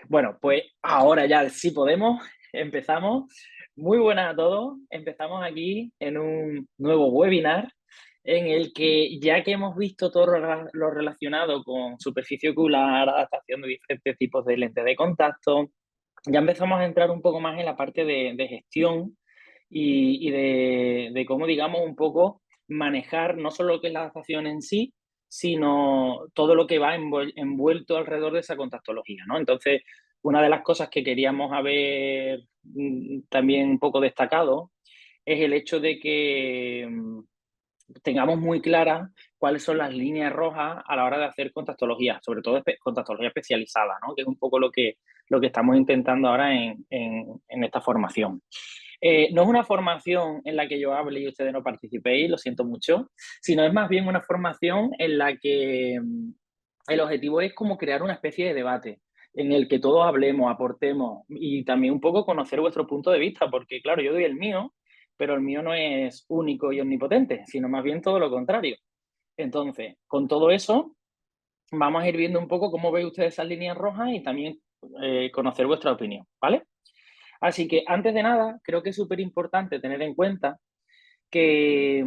Bueno, pues ahora ya sí podemos, empezamos. Muy buenas a todos. Empezamos aquí en un nuevo webinar en el que, ya que hemos visto todo lo relacionado con superficie ocular, adaptación de diferentes tipos de lentes de contacto, ya empezamos a entrar un poco más en la parte de gestión y de cómo, digamos, un poco manejar no solo lo que es la adaptación en sí, sino todo lo que va envuelto alrededor de esa contactología, ¿no? Entonces, una de las cosas que queríamos haber también un poco destacado es el hecho de que tengamos muy claras cuáles son las líneas rojas a la hora de hacer contactología, sobre todo contactología especializada, ¿no? Que es un poco lo que estamos intentando ahora en esta formación. No es una formación en la que yo hable y ustedes no participéis, lo siento mucho, sino es más bien una formación en la que el objetivo es como crear una especie de debate en el que todos hablemos, aportemos y también un poco conocer vuestro punto de vista, porque claro, yo doy el mío, pero el mío no es único y omnipotente, sino más bien todo lo contrario. Entonces, con todo eso, vamos a ir viendo un poco cómo veis ustedes esas líneas rojas y también conocer vuestra opinión, ¿vale? Así que antes de nada, creo que es súper importante tener en cuenta que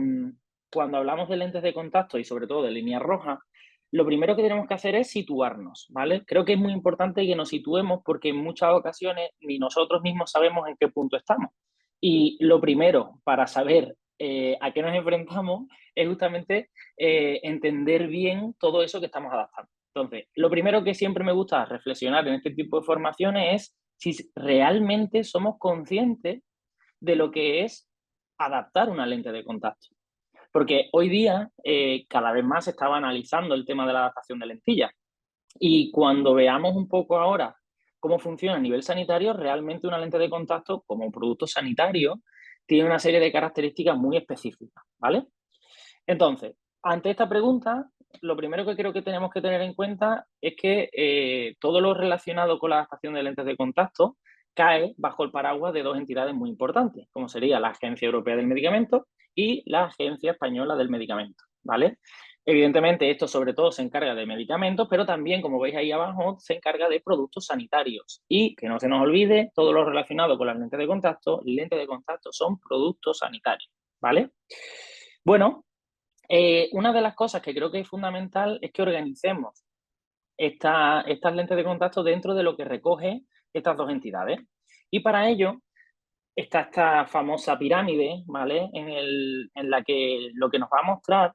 cuando hablamos de lentes de contacto y sobre todo de líneas rojas, lo primero que tenemos que hacer es situarnos, ¿vale? Creo que es muy importante que nos situemos porque en muchas ocasiones ni nosotros mismos sabemos en qué punto estamos. Y lo primero para saber a qué nos enfrentamos es justamente entender bien todo eso que estamos adaptando. Entonces, lo primero que siempre me gusta reflexionar en este tipo de formaciones es si realmente somos conscientes de lo que es adaptar una lente de contacto. Porque hoy día cada vez más se estaba analizando el tema de la adaptación de lentillas. Y cuando veamos un poco ahora cómo funciona a nivel sanitario, realmente una lente de contacto como un producto sanitario tiene una serie de características muy específicas, ¿vale? Entonces, ante esta pregunta, lo primero que creo que tenemos que tener en cuenta es que todo lo relacionado con la adaptación de lentes de contacto cae bajo el paraguas de dos entidades muy importantes, como sería la Agencia Europea del Medicamento y la Agencia Española del Medicamento, ¿vale? Evidentemente, esto sobre todo se encarga de medicamentos, pero también, como veis ahí abajo, se encarga de productos sanitarios. Y que no se nos olvide, todo lo relacionado con las lentes de contacto son productos sanitarios, ¿vale? Bueno, una de las cosas que creo que es fundamental es que organicemos estas lentes de contacto dentro de lo que recoge estas dos entidades. Y para ello está esta famosa pirámide, ¿vale? En la que lo que nos va a mostrar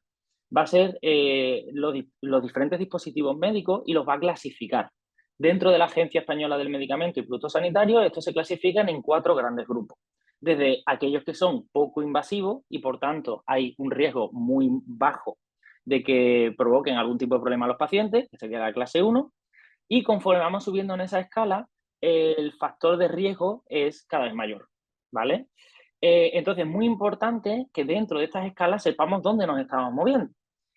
va a ser los diferentes dispositivos médicos y los va a clasificar. Dentro de la Agencia Española del Medicamento y Productos Sanitarios, estos se clasifican en cuatro grandes grupos. Desde aquellos que son poco invasivos y, por tanto, hay un riesgo muy bajo de que provoquen algún tipo de problema a los pacientes, que sería la clase 1, y conforme vamos subiendo en esa escala, el factor de riesgo es cada vez mayor, ¿vale? Entonces, es muy importante que dentro de estas escalas sepamos dónde nos estamos moviendo.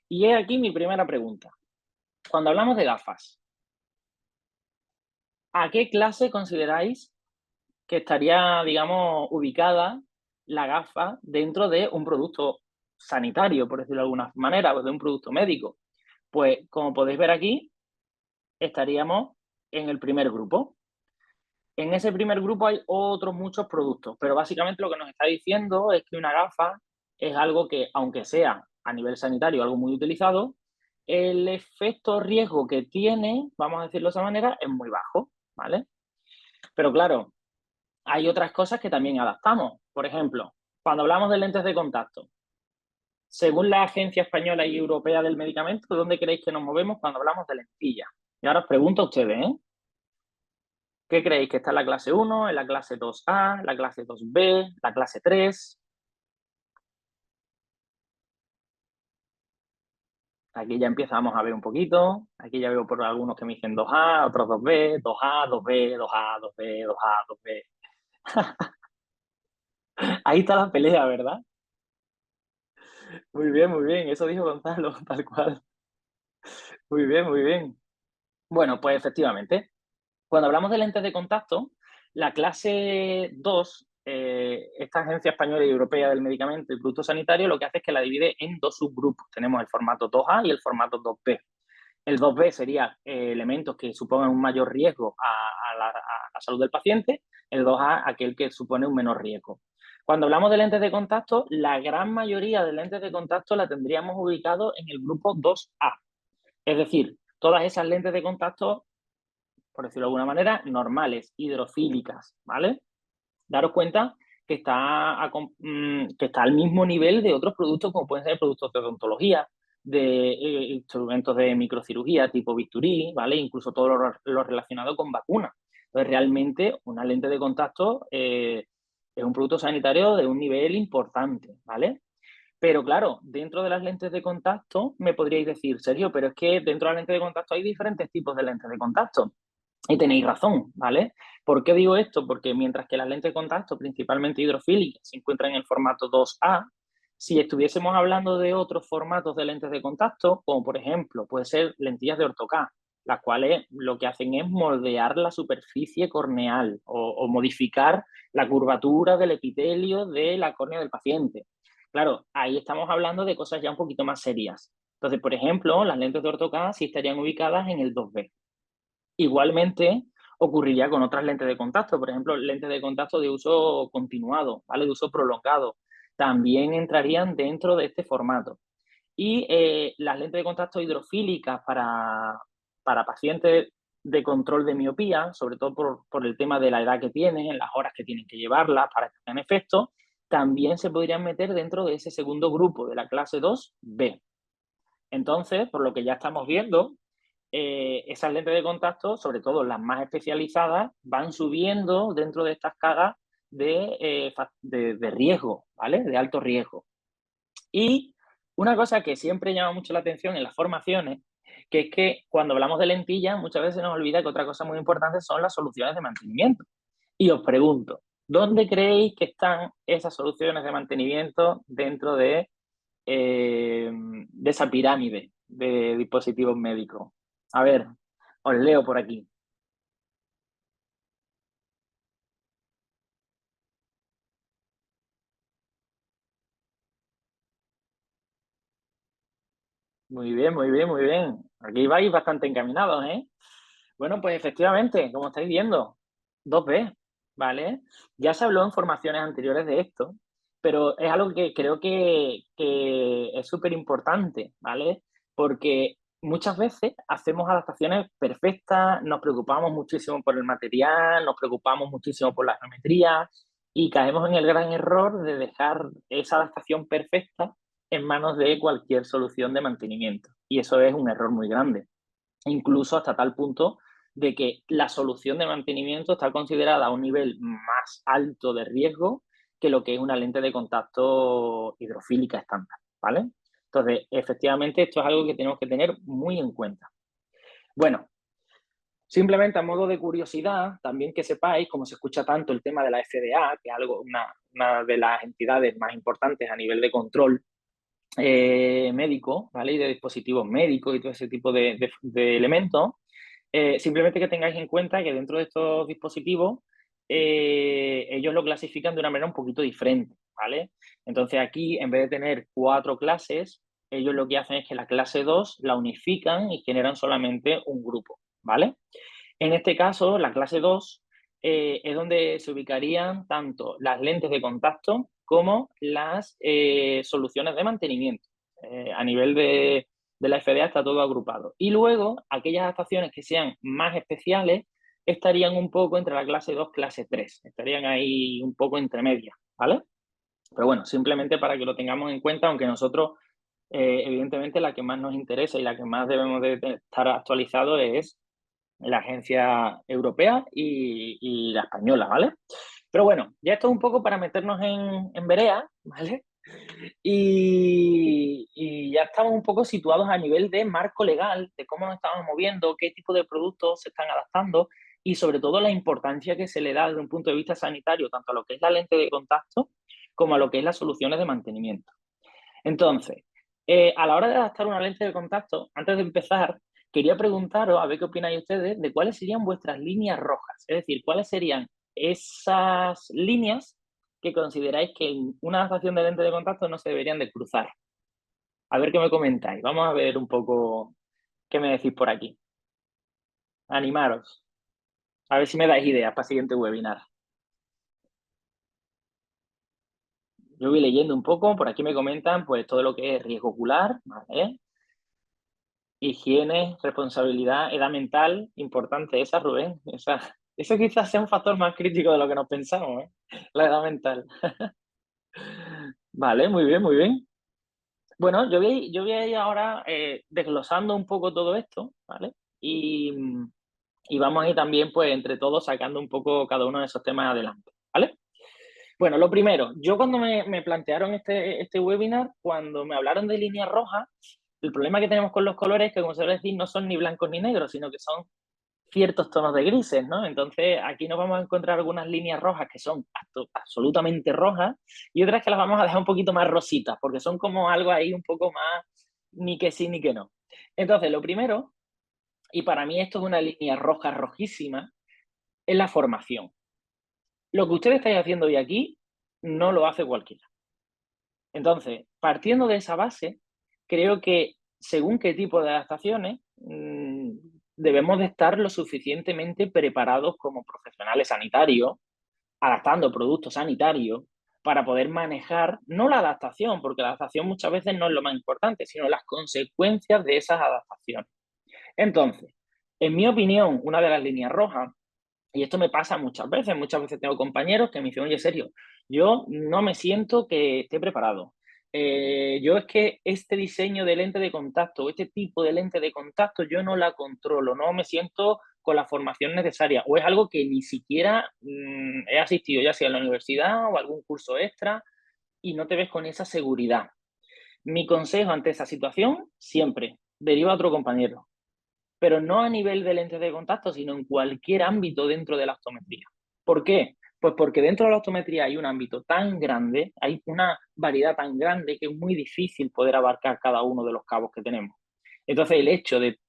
Y es aquí mi primera pregunta. Cuando hablamos de gafas, ¿a qué clase consideráis que estaría, digamos, ubicada la gafa dentro de un producto sanitario, por decirlo de alguna manera, o de un producto médico? Pues, como podéis ver aquí, estaríamos en el primer grupo. En ese primer grupo hay otros muchos productos, pero básicamente lo que nos está diciendo es que una gafa es algo que, aunque sea a nivel sanitario algo muy utilizado, el efecto riesgo que tiene, vamos a decirlo de esa manera, es muy bajo, ¿vale? Pero claro, hay otras cosas que también adaptamos. Por ejemplo, cuando hablamos de lentes de contacto, según la Agencia Española y Europea del Medicamento, ¿dónde creéis que nos movemos cuando hablamos de lentillas? Y ahora os pregunto a ustedes, ¿eh? ¿Qué creéis? ¿Que está en la clase 1, en la clase 2A, la clase 2B, la clase 3? Aquí ya empezamos a ver un poquito. Aquí ya veo por algunos que me dicen 2A, otros 2B, 2A, 2B, 2A, 2B, 2A, 2B. Ahí está la pelea, ¿verdad? Muy bien. Eso dijo Gonzalo, tal cual. Muy bien, muy bien. Bueno, pues efectivamente, cuando hablamos de lentes de contacto, la clase 2, esta Agencia Española y Europea del Medicamento y Productos Sanitarios, lo que hace es que la divide en dos subgrupos. Tenemos el formato 2A y el formato 2B. El 2B sería elementos que supongan un mayor riesgo a la salud del paciente. El 2A, aquel que supone un menor riesgo. Cuando hablamos de lentes de contacto, la gran mayoría de lentes de contacto la tendríamos ubicado en el grupo 2A. Es decir, todas esas lentes de contacto, por decirlo de alguna manera, normales, hidrofílicas, ¿vale? Daros cuenta que está al mismo nivel de otros productos, como pueden ser productos de odontología, de instrumentos de microcirugía tipo bisturí, ¿vale? Incluso todo lo relacionado con vacunas. Entonces, realmente, una lente de contacto es un producto sanitario de un nivel importante, ¿vale? Pero claro, dentro de las lentes de contacto me podríais decir, Sergio, pero es que dentro de la lente de contacto hay diferentes tipos de lentes de contacto. Y tenéis razón, ¿vale? ¿Por qué digo esto? Porque mientras que las lentes de contacto, principalmente hidrofílicas, se encuentran en el formato 2A, si estuviésemos hablando de otros formatos de lentes de contacto, como por ejemplo, puede ser lentillas de orto-K, las cuales lo que hacen es moldear la superficie corneal o modificar la curvatura del epitelio de la córnea del paciente. Claro, ahí estamos hablando de cosas ya un poquito más serias. Entonces, por ejemplo, las lentes de orto-K sí estarían ubicadas en el 2B. Igualmente ocurriría con otras lentes de contacto, por ejemplo, lentes de contacto de uso continuado, ¿vale? De uso prolongado. También entrarían dentro de este formato. Y las lentes de contacto hidrofílicas para pacientes de control de miopía, sobre todo por el tema de la edad que tienen, las horas que tienen que llevarlas para que tengan efecto, también se podrían meter dentro de ese segundo grupo de la clase 2B. Entonces, por lo que ya estamos viendo, esas lentes de contacto, sobre todo las más especializadas, van subiendo dentro de estas escalas de riesgo, ¿vale? De alto riesgo. Y una cosa que siempre llama mucho la atención en las formaciones, que es que cuando hablamos de lentillas, muchas veces se nos olvida que otra cosa muy importante son las soluciones de mantenimiento. Y os pregunto, ¿dónde creéis que están esas soluciones de mantenimiento dentro de esa pirámide de dispositivos médicos? A ver, os leo por aquí. Muy bien, muy bien, muy bien. Aquí vais bastante encaminados, ¿eh? Bueno, pues efectivamente, como estáis viendo, 2B, ¿vale? Ya se habló en formaciones anteriores de esto, pero es algo que creo que es súper importante, ¿vale? Porque muchas veces hacemos adaptaciones perfectas, nos preocupamos muchísimo por el material, nos preocupamos muchísimo por la geometría y caemos en el gran error de dejar esa adaptación perfecta en manos de cualquier solución de mantenimiento. Y eso es un error muy grande, incluso hasta tal punto de que la solución de mantenimiento está considerada a un nivel más alto de riesgo que lo que es una lente de contacto hidrofílica estándar, ¿vale? Entonces, efectivamente, esto es algo que tenemos que tener muy en cuenta. Bueno, simplemente a modo de curiosidad, también que sepáis, como se escucha tanto el tema de la FDA, que es una de las entidades más importantes a nivel de control médico, ¿vale? Y de dispositivos médicos y todo ese tipo de elementos, simplemente que tengáis en cuenta que dentro de estos dispositivos ellos lo clasifican de una manera un poquito diferente, ¿vale? Entonces aquí, en vez de tener 4 clases, ellos lo que hacen es que la clase 2 la unifican y generan solamente un grupo, ¿vale? En este caso, la clase 2 es donde se ubicarían tanto las lentes de contacto como las soluciones de mantenimiento. A nivel de la FDA está todo agrupado. Y luego, aquellas adaptaciones que sean más especiales estarían un poco entre la clase 2 y clase 3. Estarían ahí un poco entre medias, ¿vale? Pero bueno, simplemente para que lo tengamos en cuenta, aunque nosotros, evidentemente, la que más nos interesa y la que más debemos de estar actualizados es la agencia europea y la española, ¿vale? Pero bueno, ya esto es un poco para meternos en vereda, ¿vale? Y ya estamos un poco situados a nivel de marco legal, de cómo nos estamos moviendo, qué tipo de productos se están adaptando y sobre todo la importancia que se le da desde un punto de vista sanitario, tanto a lo que es la lente de contacto como a lo que es las soluciones de mantenimiento. Entonces, a la hora de adaptar una lente de contacto, antes de empezar, quería preguntaros, a ver qué opináis ustedes, de cuáles serían vuestras líneas rojas. Es decir, cuáles serían esas líneas que consideráis que en una adaptación de lente de contacto no se deberían de cruzar. A ver qué me comentáis. Vamos a ver un poco. ¿Qué me decís por aquí? Animaros. A ver si me dais ideas para el siguiente webinar. Yo voy leyendo un poco, por aquí me comentan pues todo lo que es riesgo ocular, ¿vale? Higiene, responsabilidad, edad mental, importante esa, Rubén. Eso quizás sea un factor más crítico de lo que nos pensamos, ¿eh? La edad mental. Vale, muy bien, muy bien. Bueno, yo voy a ir ahora desglosando un poco todo esto, ¿vale? Y vamos a ir también, pues, entre todos sacando un poco cada uno de esos temas adelante, ¿vale? Bueno, lo primero, yo cuando me plantearon este webinar, cuando me hablaron de líneas rojas, el problema que tenemos con los colores es que, como se suele decir, no son ni blancos ni negros, sino que son ciertos tonos de grises, ¿no? Entonces, aquí nos vamos a encontrar algunas líneas rojas que son absolutamente rojas y otras que las vamos a dejar un poquito más rositas, porque son como algo ahí un poco más ni que sí ni que no. Entonces, lo primero, y para mí esto es una línea roja rojísima, es la formación. Lo que ustedes estáis haciendo hoy aquí no lo hace cualquiera. Entonces, partiendo de esa base, creo que según qué tipo de adaptaciones, debemos de estar lo suficientemente preparados como profesionales sanitarios, adaptando productos sanitarios, para poder manejar, no la adaptación, porque la adaptación muchas veces no es lo más importante, sino las consecuencias de esas adaptaciones. Entonces, en mi opinión, una de las líneas rojas, y esto me pasa muchas veces tengo compañeros que me dicen, oye, serio, yo no me siento que esté preparado. Yo es que este diseño de lente de contacto, este tipo de lente de contacto, yo no la controlo, no me siento con la formación necesaria, o es algo que ni siquiera he asistido, ya sea en la universidad o algún curso extra, y no te ves con esa seguridad. Mi consejo ante esa situación, siempre, deriva a otro compañero, pero no a nivel de lentes de contacto, sino en cualquier ámbito dentro de la optometría. ¿Por qué? Pues porque dentro de la optometría hay un ámbito tan grande, hay una variedad tan grande que es muy difícil poder abarcar cada uno de los cabos que tenemos. Entonces, el hecho de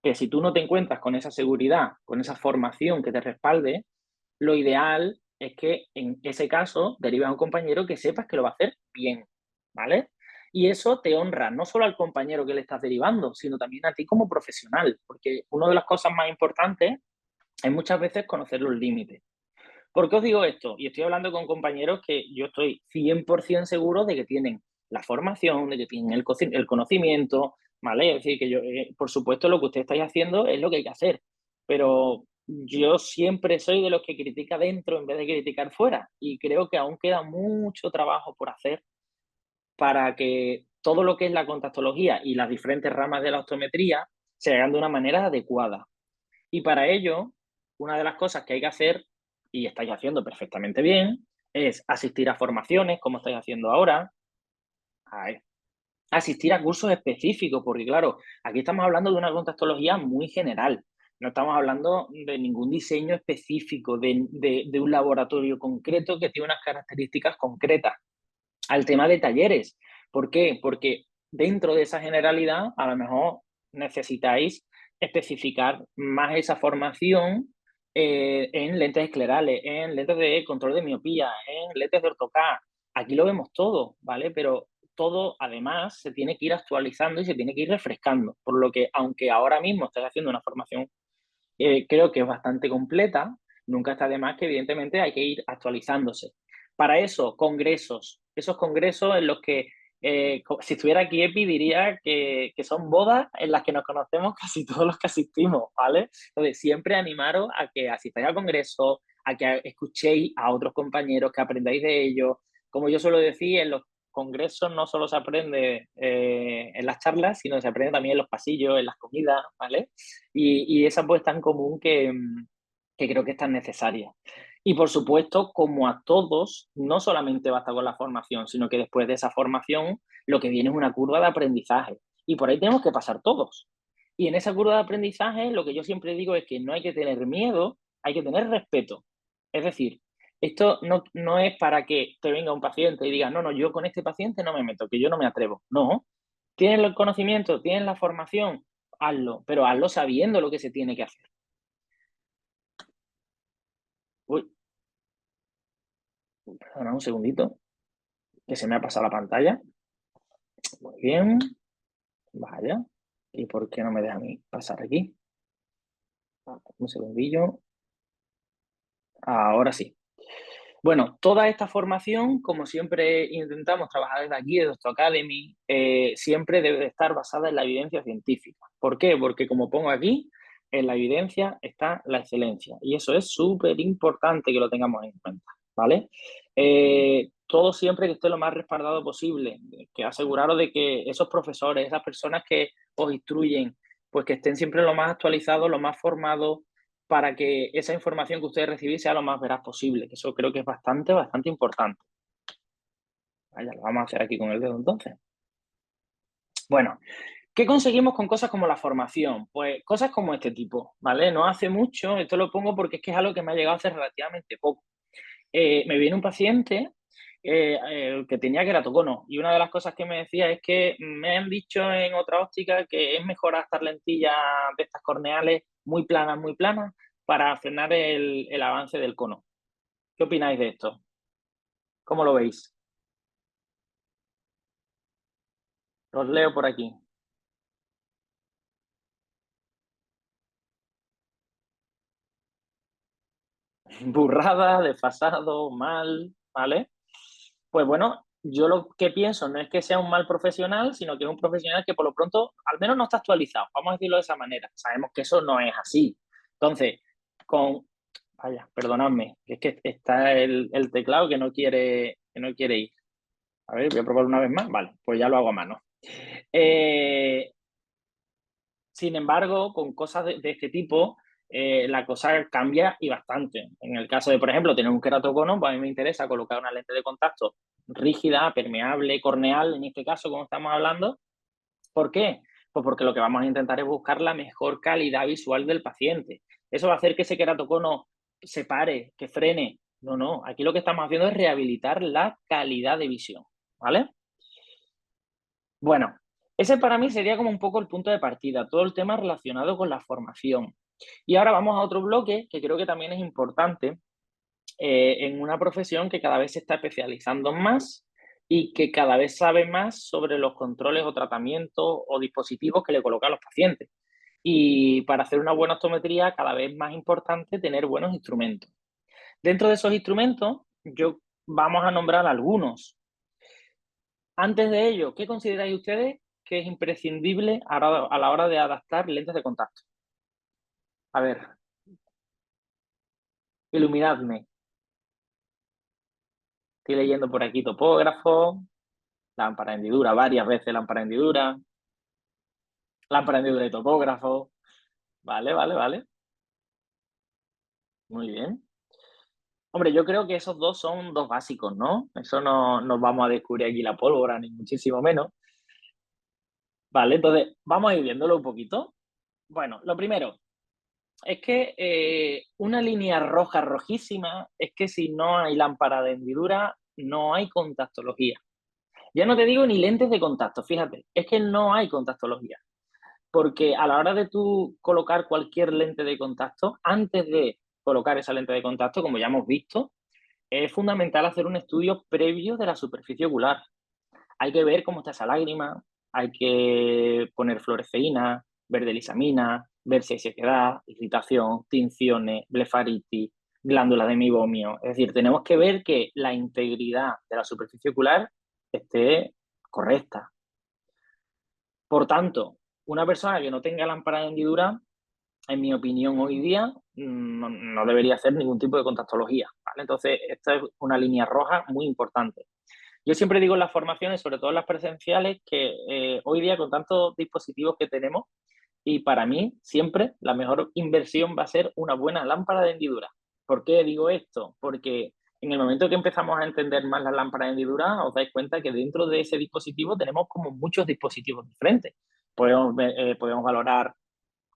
que si tú no te encuentras con esa seguridad, con esa formación que te respalde, lo ideal es que en ese caso derives a un compañero que sepas que lo va a hacer bien, ¿vale? Y eso te honra no solo al compañero que le estás derivando, sino también a ti como profesional, porque una de las cosas más importantes es muchas veces conocer los límites. ¿Por qué os digo esto? Y estoy hablando con compañeros que yo estoy 100% seguro de que tienen la formación, de que tienen el conocimiento, ¿vale? Es decir, que yo, por supuesto, lo que ustedes estáis haciendo es lo que hay que hacer, pero yo siempre soy de los que critica dentro en vez de criticar fuera y creo que aún queda mucho trabajo por hacer para que todo lo que es la contactología y las diferentes ramas de la optometría se hagan de una manera adecuada. Y para ello, una de las cosas que hay que hacer, y estáis haciendo perfectamente bien, es asistir a formaciones, como estáis haciendo ahora, a asistir a cursos específicos, porque claro, aquí estamos hablando de una contactología muy general. No estamos hablando de ningún diseño específico, de un laboratorio concreto que tiene unas características concretas. Al tema de talleres. ¿Por qué? Porque dentro de esa generalidad, a lo mejor necesitáis especificar más esa formación en lentes esclerales, en lentes de control de miopía, en lentes de ortocar. Aquí lo vemos todo, ¿vale? Pero todo, además, se tiene que ir actualizando y se tiene que ir refrescando. Por lo que, aunque ahora mismo estáis haciendo una formación creo que es bastante completa, nunca está de más que evidentemente hay que ir actualizándose. Para eso, congresos. Esos congresos en los que, si estuviera aquí Epi, diría que son bodas en las que nos conocemos casi todos los que asistimos, ¿vale? Entonces, siempre animaros a que asistáis a congresos, a que escuchéis a otros compañeros, que aprendáis de ellos. Como yo suelo decir, en los congresos no solo se aprende en las charlas, sino se aprende también en los pasillos, en las comidas, ¿vale? Y esa pues tan común que creo que es tan necesaria. Y por supuesto, como a todos, no solamente basta con la formación, sino que después de esa formación lo que viene es una curva de aprendizaje. Y por ahí tenemos que pasar todos. Y en esa curva de aprendizaje lo que yo siempre digo es que no hay que tener miedo, hay que tener respeto. Es decir, esto no es para que te venga un paciente y diga, no, no, yo con este paciente no me meto, que yo no me atrevo. No, tienes el conocimiento, tienes la formación, hazlo, pero hazlo sabiendo lo que se tiene que hacer. Uy, perdona un segundito, que se me ha pasado la pantalla. Muy bien, vaya. ¿Y por qué no me deja a mí pasar aquí? Un segundillo. Ahora sí. Bueno, toda esta formación, como siempre intentamos trabajar desde aquí, desde Doctor Academy, siempre debe de estar basada en la evidencia científica. ¿Por qué? Porque como pongo aquí, en la evidencia está la excelencia y eso es súper importante que lo tengamos en cuenta, ¿vale? Todo siempre que esté lo más respaldado posible, que aseguraros de que esos profesores, esas personas que os instruyen, pues que estén siempre lo más actualizados, lo más formados, para que esa información que ustedes recibís sea lo más veraz posible, que eso creo que es bastante, bastante importante. Vaya, lo vamos a hacer aquí con el dedo entonces. Bueno, ¿qué conseguimos con cosas como la formación? Pues cosas como este tipo, ¿vale? No hace mucho, esto lo pongo porque es que es algo que me ha llegado hace relativamente poco. Me viene un paciente que tenía queratocono y una de las cosas que me decía es que me han dicho en otra óptica que es mejor gastar lentillas de estas corneales muy planas, para frenar el avance del cono. ¿Qué opináis de esto? ¿Cómo lo veis? Los leo por aquí. Burrada, desfasado, mal, ¿vale? Pues bueno, yo lo que pienso no es que sea un mal profesional, sino que es un profesional que por lo pronto al menos no está actualizado, vamos a decirlo de esa manera. Sabemos que eso no es así. Entonces, con... Vaya, perdonadme, es que está el teclado que no quiere ir. A ver, voy a probar una vez más. Vale, pues ya lo hago a mano. Eh, Sin embargo, con cosas de este tipo, la cosa cambia y bastante. En el caso de, por ejemplo, tener un queratocono, pues a mí me interesa colocar una lente de contacto rígida, permeable, corneal, en este caso, como estamos hablando. ¿Por qué? Pues porque lo que vamos a intentar es buscar la mejor calidad visual del paciente. ¿Eso va a hacer que ese queratocono se pare, que frene? No, no. Aquí lo que estamos haciendo es rehabilitar la calidad de visión, ¿vale? Bueno, ese para mí sería como un poco el punto de partida, todo el tema relacionado con la formación. Y ahora vamos a otro bloque que creo que también es importante en una profesión que cada vez se está especializando más y que cada vez sabe más sobre los controles o tratamientos o dispositivos que le colocan a los pacientes. Y para hacer una buena optometría, cada vez más importante tener buenos instrumentos. Dentro de esos instrumentos, yo vamos a nombrar algunos. Antes de ello, ¿qué consideráis ustedes que es imprescindible a la hora de adaptar lentes de contacto? A ver, iluminadme. Estoy leyendo por aquí topógrafo, lámpara de hendidura, varias veces lámpara de hendidura y topógrafo. Vale, vale, vale. Muy bien. Hombre, yo creo que esos dos son dos básicos, ¿no? Eso no nos vamos a descubrir aquí la pólvora, ni muchísimo menos. Vale, entonces vamos a ir viéndolo un poquito. Bueno, lo primero, es que una línea roja rojísima es que si no hay lámpara de hendidura, no hay contactología. Ya no te digo ni lentes de contacto, fíjate, es que no hay contactología. Porque a la hora de tú colocar cualquier lente de contacto, antes de colocar esa lente de contacto, como ya hemos visto, es fundamental hacer un estudio previo de la superficie ocular. Hay que ver cómo está esa lágrima, hay que poner fluoresceína, ver delisamina, ver si hay sequedad, irritación, tinciones, blefaritis, glándula de mibomio. Es decir, tenemos que ver que la integridad de la superficie ocular esté correcta. Por tanto, una persona que no tenga lámpara de hendidura, en mi opinión hoy día, no debería hacer ningún tipo de contactología, ¿vale? Entonces, esta es una línea roja muy importante. Yo siempre digo en las formaciones, sobre todo en las presenciales, que hoy día con tantos dispositivos que tenemos, y para mí siempre la mejor inversión va a ser una buena lámpara de hendidura. ¿Por qué digo esto? Porque en el momento que empezamos a entender más las lámparas de hendidura, os dais cuenta que dentro de ese dispositivo tenemos como muchos dispositivos diferentes. Podemos valorar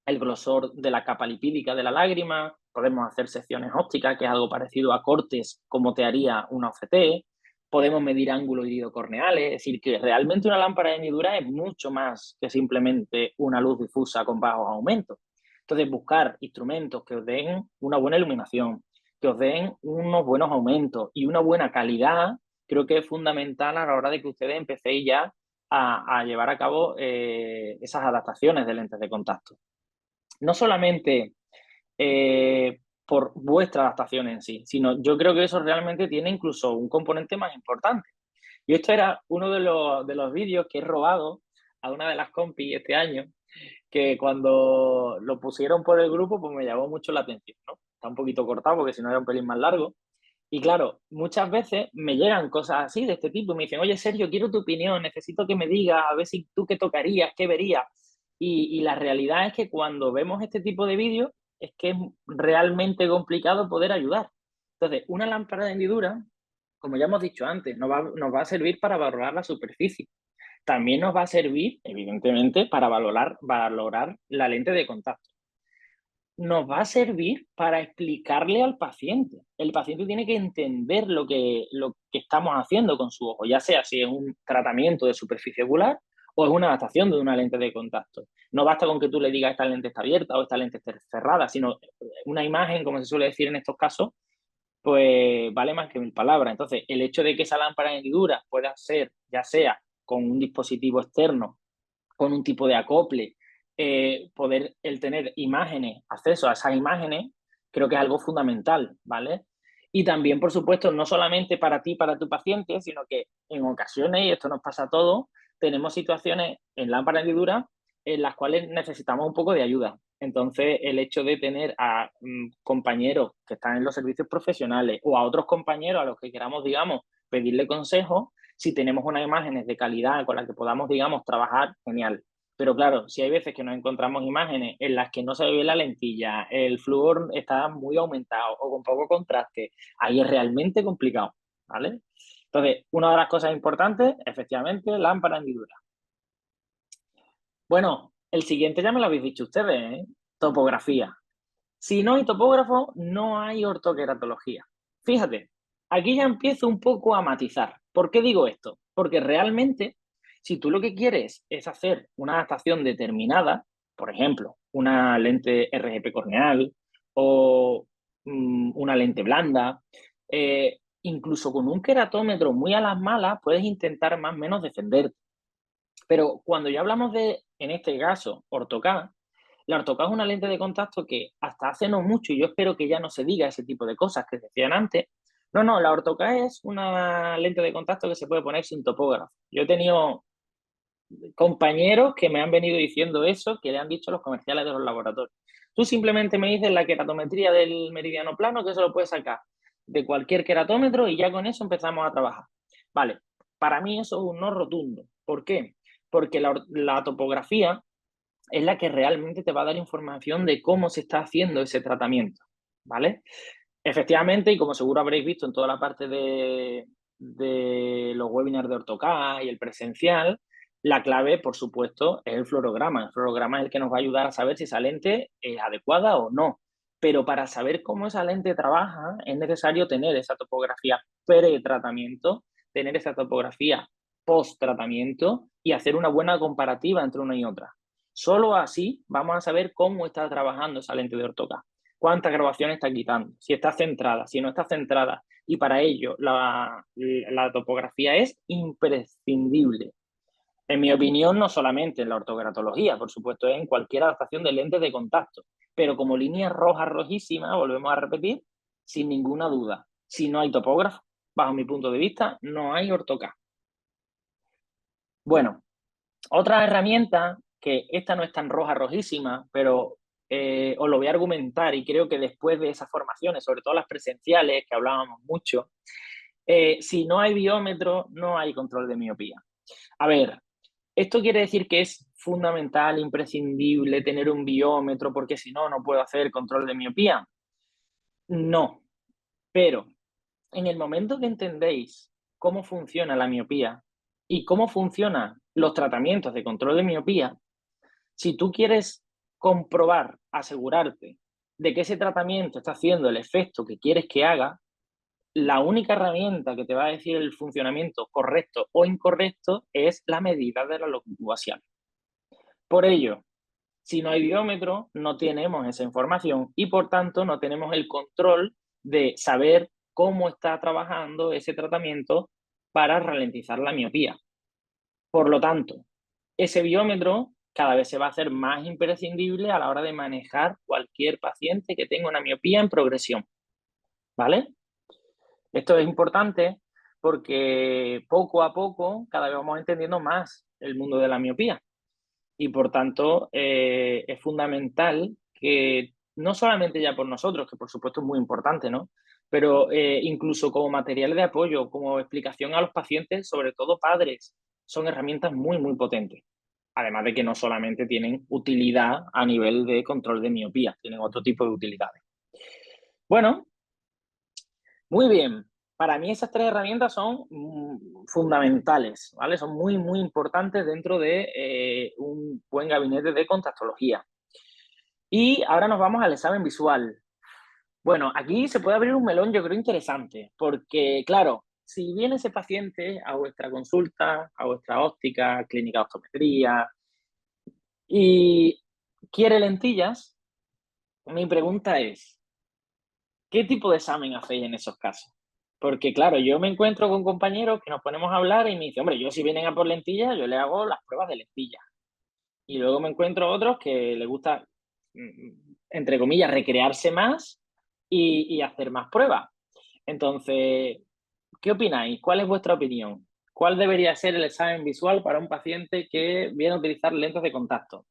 el grosor de la capa lipídica de la lágrima, podemos hacer secciones ópticas, que es algo parecido a cortes como te haría una OCT, podemos medir ángulos iridocorneales, es decir, que realmente una lámpara de hendidura es mucho más que simplemente una luz difusa con bajos aumentos. Entonces, buscar instrumentos que os den una buena iluminación, que os den unos buenos aumentos y una buena calidad, creo que es fundamental a la hora de que ustedes empecéis ya a llevar a cabo esas adaptaciones de lentes de contacto. No solamente por vuestra adaptación en sí, sino yo creo que eso realmente tiene incluso un componente más importante. Y esto era uno de los vídeos que he robado a una de las compis este año, que cuando lo pusieron por el grupo, pues me llamó mucho la atención, ¿no? Está un poquito cortado porque si no era un pelín más largo. Y claro, muchas veces me llegan cosas así de este tipo y me dicen, oye, Sergio, quiero tu opinión, necesito que me digas, a ver si tú qué tocarías, qué verías. Y la realidad es que cuando vemos este tipo de vídeos es que es realmente complicado poder ayudar. Entonces, una lámpara de hendidura, como ya hemos dicho antes, nos va a servir para valorar la superficie. También nos va a servir, evidentemente, para valorar la lente de contacto. Nos va a servir para explicarle al paciente. El paciente tiene que entender lo que estamos haciendo con su ojo, ya sea si es un tratamiento de superficie ocular o es una adaptación de una lente de contacto. No basta con que tú le digas esta lente está abierta o esta lente está cerrada, sino una imagen, como se suele decir en estos casos, pues vale más que 1000 palabras. Entonces, el hecho de que esa lámpara de hendidura pueda ser, ya sea con un dispositivo externo, con un tipo de acople, poder el tener imágenes, acceso a esas imágenes, creo que es algo fundamental, ¿vale? Y también, por supuesto, no solamente para ti, para tu paciente, sino que en ocasiones, y esto nos pasa a todos, tenemos situaciones en lámpara de hendidura en las cuales necesitamos un poco de ayuda. Entonces, el hecho de tener a compañeros que están en los servicios profesionales o a otros compañeros a los que queramos, digamos, pedirle consejos, si tenemos unas imágenes de calidad con las que podamos, digamos, trabajar, genial. Pero claro, si hay veces que nos encontramos imágenes en las que no se ve la lentilla, el flúor está muy aumentado o con poco contraste, ahí es realmente complicado, ¿vale? Entonces, una de las cosas importantes, efectivamente, lámpara hendidura. Bueno, el siguiente ya me lo habéis dicho ustedes, ¿eh? Topografía. Si no hay topógrafo, no hay ortoqueratología. Fíjate, aquí ya empiezo un poco a matizar. ¿Por qué digo esto? Porque realmente, si tú lo que quieres es hacer una adaptación determinada, por ejemplo, una lente RGP corneal o una lente blanda, incluso con un queratómetro muy a las malas, puedes intentar más o menos defenderte. Pero cuando ya hablamos de, en este caso, ortocar, la ortocar es una lente de contacto que hasta hace no mucho, y yo espero que ya no se diga ese tipo de cosas que decían antes. No, la ortocar es una lente de contacto que se puede poner sin topógrafo. Yo he tenido compañeros que me han venido diciendo eso, que le han dicho los comerciales de los laboratorios. Tú simplemente me dices la queratometría del meridiano plano, que eso lo puedes sacar de cualquier queratómetro y ya con eso empezamos a trabajar. Vale, para mí eso es un no rotundo. ¿Por qué? Porque la topografía es la que realmente te va a dar información de cómo se está haciendo ese tratamiento, ¿vale? Efectivamente, y como seguro habréis visto en toda la parte de los webinars de AutoCAD y el presencial, la clave, por supuesto, es el fluorograma. El fluorograma es el que nos va a ayudar a saber si esa lente es adecuada o no. Pero para saber cómo esa lente trabaja, es necesario tener esa topografía pre-tratamiento, tener esa topografía post-tratamiento y hacer una buena comparativa entre una y otra. Solo así vamos a saber cómo está trabajando esa lente de AutoCAD, cuántas grabaciones está quitando, si está centrada, si no está centrada. Y para ello la topografía es imprescindible. En mi opinión, no solamente en la ortogratología, por supuesto, en cualquier adaptación de lentes de contacto. Pero como línea roja rojísima, volvemos a repetir, sin ninguna duda, si no hay topógrafo, bajo mi punto de vista, no hay ortocad. Bueno, otra herramienta, que esta no es tan roja rojísima, pero os lo voy a argumentar y creo que después de esas formaciones, sobre todo las presenciales, que hablábamos mucho, si no hay biómetro, no hay control de miopía. A ver, ¿esto quiere decir que es fundamental, imprescindible tener un biómetro porque si no, no puedo hacer control de miopía? No, pero en el momento que entendéis cómo funciona la miopía y cómo funcionan los tratamientos de control de miopía, si tú quieres comprobar, asegurarte de que ese tratamiento está haciendo el efecto que quieres que haga, la única herramienta que te va a decir el funcionamiento correcto o incorrecto es la medida de la longitud axial. Por ello, si no hay biómetro, no tenemos esa información y por tanto no tenemos el control de saber cómo está trabajando ese tratamiento para ralentizar la miopía. Por lo tanto, ese biómetro cada vez se va a hacer más imprescindible a la hora de manejar cualquier paciente que tenga una miopía en progresión, ¿vale? Esto es importante porque poco a poco cada vez vamos entendiendo más el mundo de la miopía y por tanto es fundamental que no solamente ya por nosotros, que por supuesto es muy importante, ¿no? Pero incluso como material de apoyo, como explicación a los pacientes, sobre todo padres, son herramientas muy, muy potentes. Además de que no solamente tienen utilidad a nivel de control de miopía, tienen otro tipo de utilidades. Bueno, muy bien. Para mí esas tres herramientas son fundamentales, ¿vale? Son muy, muy importantes dentro de un buen gabinete de contactología. Y ahora nos vamos al examen visual. Bueno, aquí se puede abrir un melón, yo creo, interesante, porque, claro, si viene ese paciente a vuestra consulta, a vuestra óptica, clínica de optometría, y quiere lentillas, mi pregunta es, ¿qué tipo de examen hacéis en esos casos? Porque, claro, yo me encuentro con compañeros que nos ponemos a hablar y me dicen, hombre, yo si vienen a por lentillas, yo le hago las pruebas de lentillas. Y luego me encuentro otros que les gusta, entre comillas, recrearse más y hacer más pruebas. Entonces, ¿qué opináis? ¿Cuál es vuestra opinión? ¿Cuál debería ser el examen visual para un paciente que viene a utilizar lentes de contacto?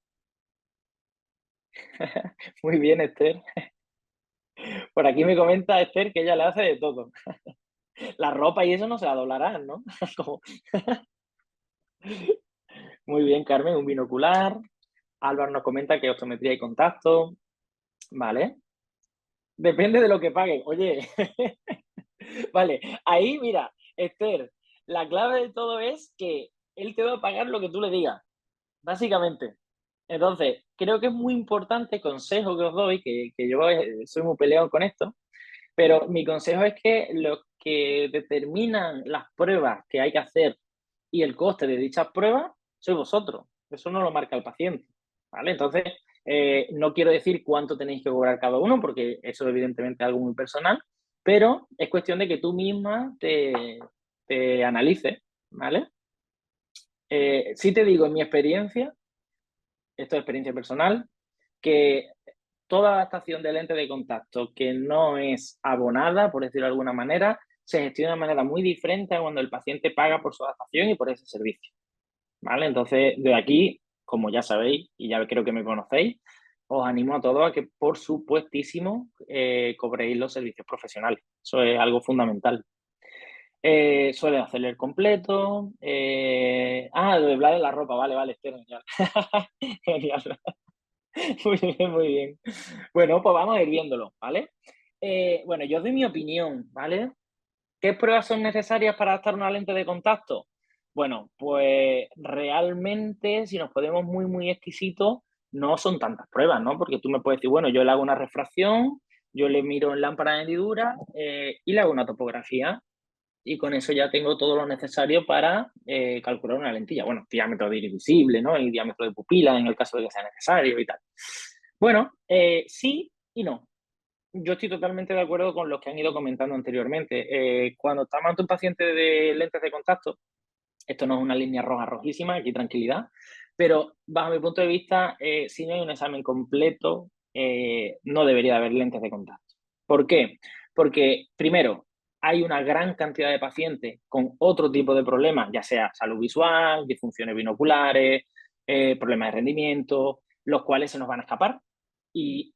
Muy bien, Esther. Por aquí me comenta Esther que ella le hace de todo. La ropa y eso no se la doblarán, ¿no? Como- Muy bien, Carmen, un binocular. Álvaro nos comenta que optometría y contacto. Vale. Depende de lo que paguen. Oye, vale. Ahí, mira, Esther, la clave de todo es que él te va a pagar lo que tú le digas, básicamente. Entonces, creo que es muy importante, consejo que os doy, que yo soy muy peleado con esto, pero mi consejo es que los que determinan las pruebas que hay que hacer y el coste de dichas pruebas sois vosotros. Eso no lo marca el paciente, ¿vale? Entonces, no quiero decir cuánto tenéis que cobrar cada uno, porque eso evidentemente es algo muy personal, pero es cuestión de que tú misma te analices, ¿vale? Sí te digo, en mi experiencia, esto es experiencia personal, que toda adaptación de lente de contacto que no es abonada, por decirlo de alguna manera, se gestiona de manera muy diferente a cuando el paciente paga por su adaptación y por ese servicio, ¿vale? Entonces, de aquí, como ya sabéis y ya creo que me conocéis, os animo a todos a que, por supuestísimo, cobréis los servicios profesionales. Eso es algo fundamental. Suele hacerle el completo. Doblar la ropa, vale, vale, Esther, genial. Genial. Muy bien, muy bien. Bueno, pues vamos a ir viéndolo, ¿vale? Bueno, yo doy mi opinión, ¿vale? ¿Qué pruebas son necesarias para adaptar una lente de contacto? Bueno, pues realmente, si nos ponemos muy, muy exquisitos, no son tantas pruebas, ¿no? Porque tú me puedes decir, bueno, yo le hago una refracción, yo le miro en lámpara de hendidura y le hago una topografía y con eso ya tengo todo lo necesario para calcular una lentilla. Bueno, diámetro de iris visible, ¿no? Y diámetro de pupila en el caso de que sea necesario y tal. Bueno, sí y no. Yo estoy totalmente de acuerdo con los que han ido comentando anteriormente. Cuando estamos ante un paciente de lentes de contacto, esto no es una línea roja rojísima, aquí tranquilidad, pero bajo mi punto de vista, si no hay un examen completo, no debería haber lentes de contacto. ¿Por qué? Porque, primero, hay una gran cantidad de pacientes con otro tipo de problemas, ya sea salud visual, disfunciones binoculares, problemas de rendimiento, los cuales se nos van a escapar y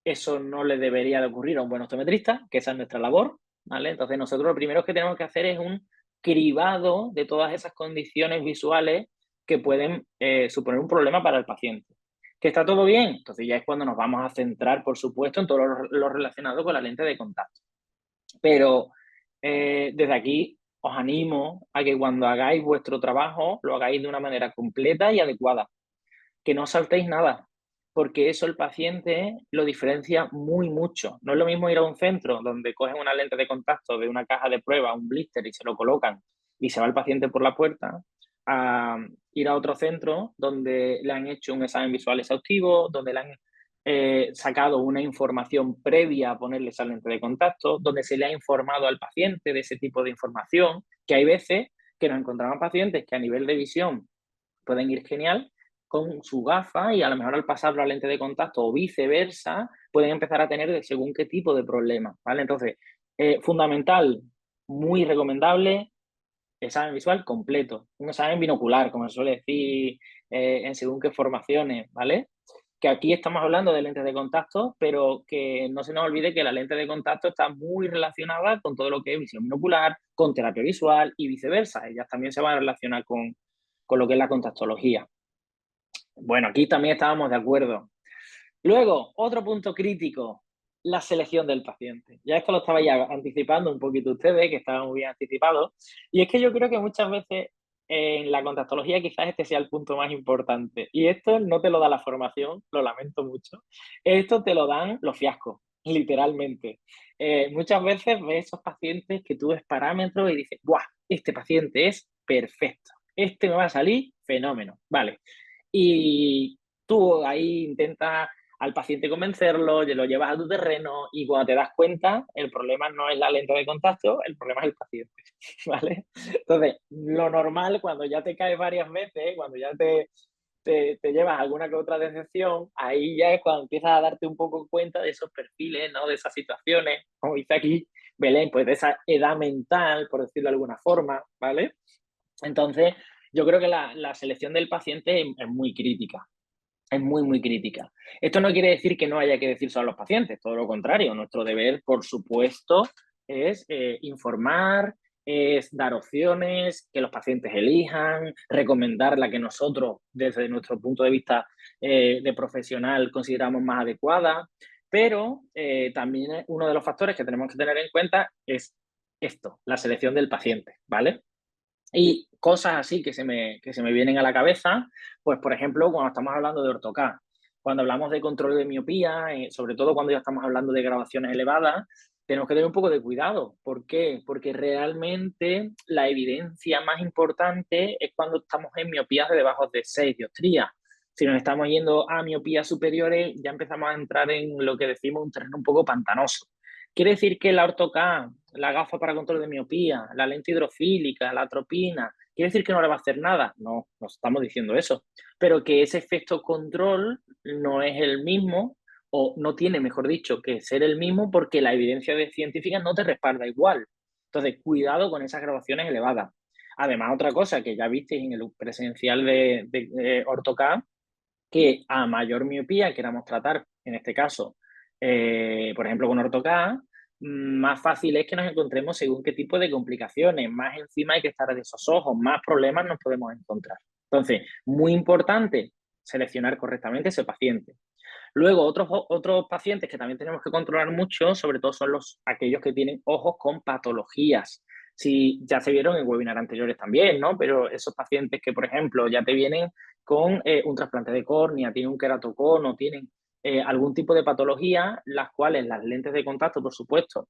eso no le debería de ocurrir a un buen optometrista, que esa es nuestra labor, ¿vale? Entonces nosotros lo primero que tenemos que hacer es un cribado de todas esas condiciones visuales que pueden suponer un problema para el paciente. ¿Que está todo bien? Entonces ya es cuando nos vamos a centrar, por supuesto, en todo lo relacionado con la lente de contacto. Pero desde aquí os animo a que cuando hagáis vuestro trabajo lo hagáis de una manera completa y adecuada, que no saltéis nada, porque eso el paciente lo diferencia muy mucho. No es lo mismo ir a un centro donde cogen una lente de contacto de una caja de prueba, un blister y se lo colocan y se va el paciente por la puerta, a ir a otro centro donde le han hecho un examen visual exhaustivo, donde le han sacado una información previa a ponerle esa lente de contacto, donde se le ha informado al paciente de ese tipo de información, que hay veces que nos encontramos pacientes que a nivel de visión pueden ir genial con su gafa y a lo mejor al pasarlo a lente de contacto o viceversa, pueden empezar a tener de según qué tipo de problemas, ¿vale? Entonces, fundamental, muy recomendable, examen visual completo, un examen binocular, como se suele decir en según qué formaciones, ¿vale? Que aquí estamos hablando de lentes de contacto, pero que no se nos olvide que la lente de contacto está muy relacionada con todo lo que es visión binocular, con terapia visual y viceversa. Ellas también se van a relacionar con lo que es la contactología. Bueno, aquí también estábamos de acuerdo. Luego, otro punto crítico, la selección del paciente. Ya esto lo estaba ya anticipando un poquito ustedes, que estaban muy bien anticipados. Y es que yo creo que muchas veces en la contactología quizás este sea el punto más importante. Y esto no te lo da la formación, lo lamento mucho. Esto te lo dan los fiascos, literalmente. Muchas veces ves esos pacientes que tú ves parámetros y dices, ¡buah! Este paciente es perfecto. Este me va a salir fenómeno. Vale. Y tú ahí intentas al paciente convencerlo, lo llevas a tu terreno y cuando te das cuenta, el problema no es la lente de contacto, el problema es el paciente, ¿vale? Entonces, lo normal cuando ya te caes varias veces, cuando ya te llevas alguna que otra decepción, ahí ya es cuando empiezas a darte un poco cuenta de esos perfiles, ¿no? De esas situaciones, como dice aquí Belén, pues de esa edad mental, por decirlo de alguna forma, ¿vale? Entonces, yo creo que la selección del paciente es muy crítica. Es muy, muy crítica. Esto no quiere decir que no haya que decir solo a los pacientes, todo lo contrario. Nuestro deber, por supuesto, es informar, es dar opciones, que los pacientes elijan, recomendar la que nosotros, desde nuestro punto de vista de profesional, consideramos más adecuada. Pero también uno de los factores que tenemos que tener en cuenta es esto, la selección del paciente, ¿vale? Y cosas así que se me vienen a la cabeza, pues por ejemplo, cuando estamos hablando de ortoCAD, cuando hablamos de control de miopía, sobre todo cuando ya estamos hablando de graduaciones elevadas, tenemos que tener un poco de cuidado. ¿Por qué? Porque realmente la evidencia más importante es cuando estamos en miopías de debajo de 6 dioptrías. Si nos estamos yendo a miopías superiores, ya empezamos a entrar en lo que decimos un terreno un poco pantanoso. Quiere decir que la ortoCAD, la gafa para control de miopía, la lente hidrofílica, la atropina, ¿quiere decir que no le va a hacer nada? No, no estamos diciendo eso. Pero que ese efecto control no es el mismo, o no tiene, mejor dicho, que ser el mismo porque la evidencia científica no te respalda igual. Entonces, cuidado con esas graduaciones elevadas. Además, otra cosa que ya visteis en el presencial de OrtoCAD, que a mayor miopía queramos tratar, en este caso, por ejemplo, con OrtoCAD, más fácil es que nos encontremos según qué tipo de complicaciones, más encima hay que estar de esos ojos, más problemas nos podemos encontrar. Entonces, muy importante seleccionar correctamente ese paciente. Luego, otros pacientes que también tenemos que controlar mucho, sobre todo son aquellos que tienen ojos con patologías. Si ya se vieron en webinars anteriores también, ¿no? Pero esos pacientes que, por ejemplo, ya te vienen con un trasplante de córnea, tienen un queratocono, tienen algún tipo de patología, las cuales las lentes de contacto, por supuesto,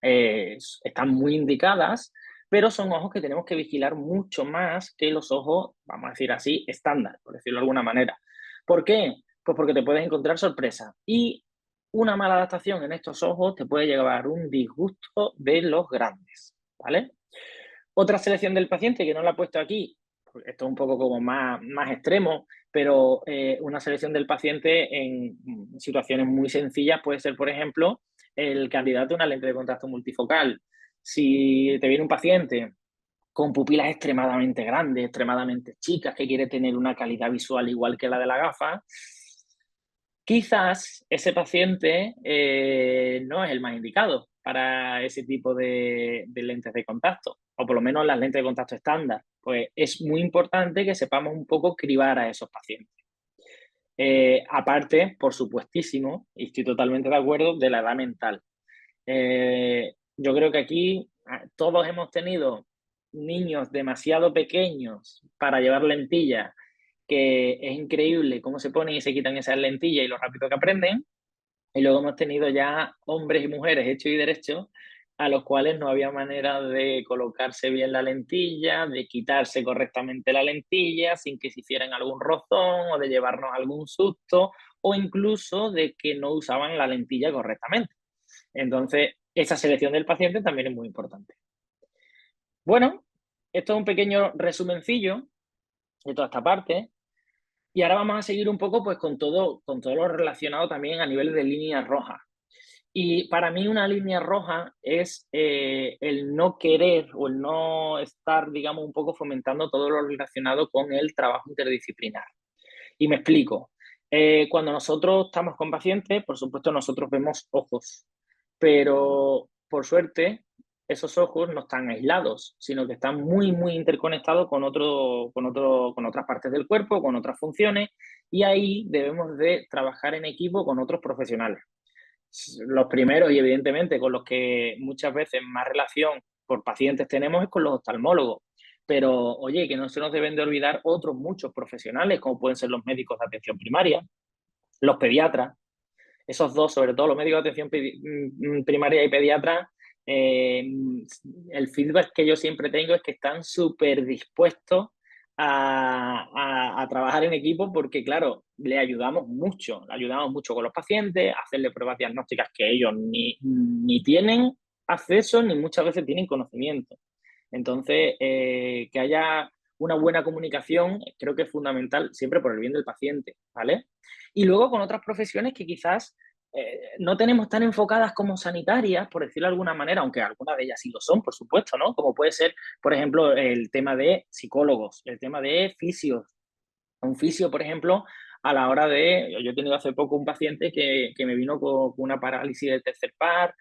están muy indicadas, pero son ojos que tenemos que vigilar mucho más que los ojos, vamos a decir así, estándar, por decirlo de alguna manera. ¿Por qué? Pues porque te puedes encontrar sorpresa. Y una mala adaptación en estos ojos te puede llevar un disgusto de los grandes, ¿vale? Otra selección del paciente que no la he puesto aquí, porque esto es un poco como más extremo, pero una selección del paciente en situaciones muy sencillas puede ser, por ejemplo, el candidato a una lente de contacto multifocal. Si te viene un paciente con pupilas extremadamente grandes, extremadamente chicas, que quiere tener una calidad visual igual que la de la gafa, quizás ese paciente no es el más indicado para ese tipo de lentes de contacto, o por lo menos las lentes de contacto estándar. Pues es muy importante que sepamos un poco cribar a esos pacientes. Aparte, por supuestísimo, y estoy totalmente de acuerdo, de la edad mental. Yo creo que aquí todos hemos tenido niños demasiado pequeños para llevar lentillas, que es increíble cómo se ponen y se quitan esas lentillas y lo rápido que aprenden. Y luego hemos tenido ya hombres y mujeres hechos y derechos a los cuales no había manera de colocarse bien la lentilla, de quitarse correctamente la lentilla sin que se hicieran algún rozón o de llevarnos algún susto o incluso de que no usaban la lentilla correctamente. Entonces, esa selección del paciente también es muy importante. Bueno, Esto es un pequeño resumencillo de toda esta parte. Y ahora vamos a seguir un poco pues, con todo lo relacionado también a nivel de líneas rojas. Y para mí una línea roja es el no querer o el no estar, digamos, un poco fomentando todo lo relacionado con el trabajo interdisciplinar. Y me explico. Cuando nosotros estamos con pacientes, por supuesto, nosotros vemos ojos, pero por suerte esos ojos no están aislados, sino que están muy, muy interconectados con otras partes del cuerpo, con otras funciones, y ahí debemos de trabajar en equipo con otros profesionales. Los primeros y evidentemente con los que muchas veces más relación por pacientes tenemos es con los oftalmólogos. Pero, oye, que no se nos deben de olvidar otros muchos profesionales, como pueden ser los médicos de atención primaria, los pediatras, esos dos, sobre todo los médicos de atención primaria y pediatras, eh, el feedback que yo siempre tengo es que están súper dispuestos a trabajar en equipo porque, claro, le ayudamos mucho con los pacientes, a hacerle pruebas diagnósticas que ellos ni tienen acceso ni muchas veces tienen conocimiento. Entonces, que haya una buena comunicación creo que es fundamental siempre por el bien del paciente, ¿vale? Y luego con otras profesiones que quizás no tenemos tan enfocadas como sanitarias, por decirlo de alguna manera, aunque algunas de ellas sí lo son, por supuesto, ¿no? Como puede ser, por ejemplo, el tema de psicólogos, el tema de fisios. Un fisio, por ejemplo, a la hora de... Yo he tenido hace poco un paciente que me vino con una parálisis del tercer par,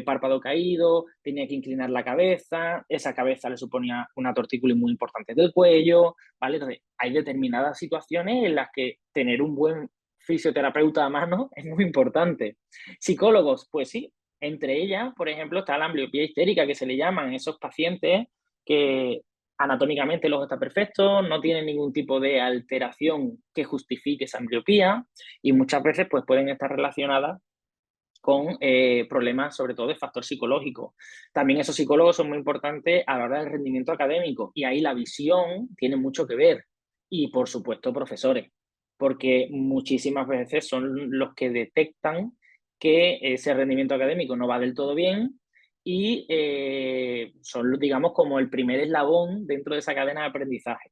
párpado caído, tenía que inclinar la cabeza, esa cabeza le suponía una tortícolis muy importante del cuello, ¿vale? Entonces, hay determinadas situaciones en las que tener un buen fisioterapeuta a mano es muy importante. Psicólogos, pues sí, entre ellas, por ejemplo, está la ambliopía histérica, que se le llaman esos pacientes que anatómicamente el ojo está perfecto, no tiene ningún tipo de alteración que justifique esa ambliopía y muchas veces pues, pueden estar relacionadas con problemas sobre todo de factor psicológico. También esos psicólogos son muy importantes a la hora del rendimiento académico y ahí la visión tiene mucho que ver. Y por supuesto profesores, porque muchísimas veces son los que detectan que ese rendimiento académico no va del todo bien y son, digamos, como el primer eslabón dentro de esa cadena de aprendizaje.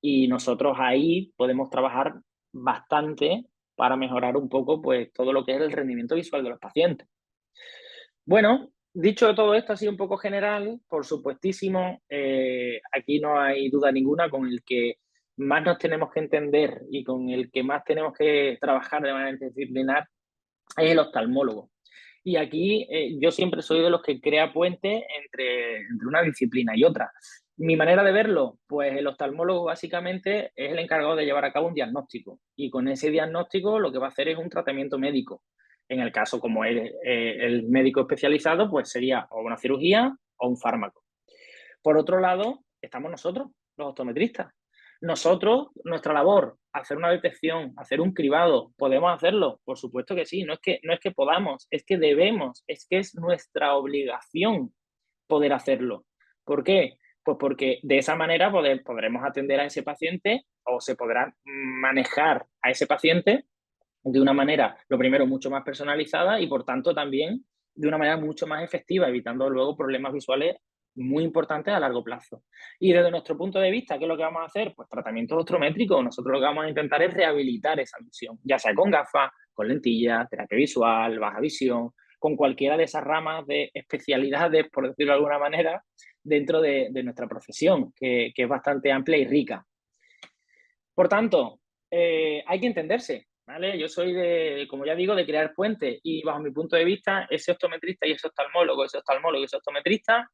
Y nosotros ahí podemos trabajar bastante para mejorar un poco pues, todo lo que es el rendimiento visual de los pacientes. Bueno, dicho todo esto así un poco general, por supuestísimo, aquí no hay duda ninguna con el que más nos tenemos que entender y con el que más tenemos que trabajar de manera interdisciplinar es el oftalmólogo. Y aquí yo siempre soy de los que crea puentes entre una disciplina y otra. Mi manera de verlo, pues el oftalmólogo básicamente es el encargado de llevar a cabo un diagnóstico y con ese diagnóstico lo que va a hacer es un tratamiento médico. En el caso como es el médico especializado, pues sería o una cirugía o un fármaco. Por otro lado, estamos nosotros, los optometristas. Nosotros, nuestra labor, hacer una detección, hacer un cribado, ¿podemos hacerlo? Por supuesto que sí, no es que podamos, es que debemos, es que es nuestra obligación poder hacerlo. ¿Por qué? Pues porque de esa manera podremos atender a ese paciente o se podrá manejar a ese paciente de una manera, lo primero, mucho más personalizada y por tanto también de una manera mucho más efectiva, evitando luego problemas visuales muy importantes a largo plazo. Y desde nuestro punto de vista, ¿qué es lo que vamos a hacer? Pues tratamiento optométrico. Nosotros lo que vamos a intentar es rehabilitar esa visión, ya sea con gafas, con lentillas, terapia visual, baja visión, con cualquiera de esas ramas de especialidades, por decirlo de alguna manera, dentro de nuestra profesión, que es bastante amplia y rica. Por tanto, hay que entenderse, ¿vale? Yo soy de, como ya digo, de crear puentes y bajo mi punto de vista, ese optometrista y ese oftalmólogo y ese optometrista,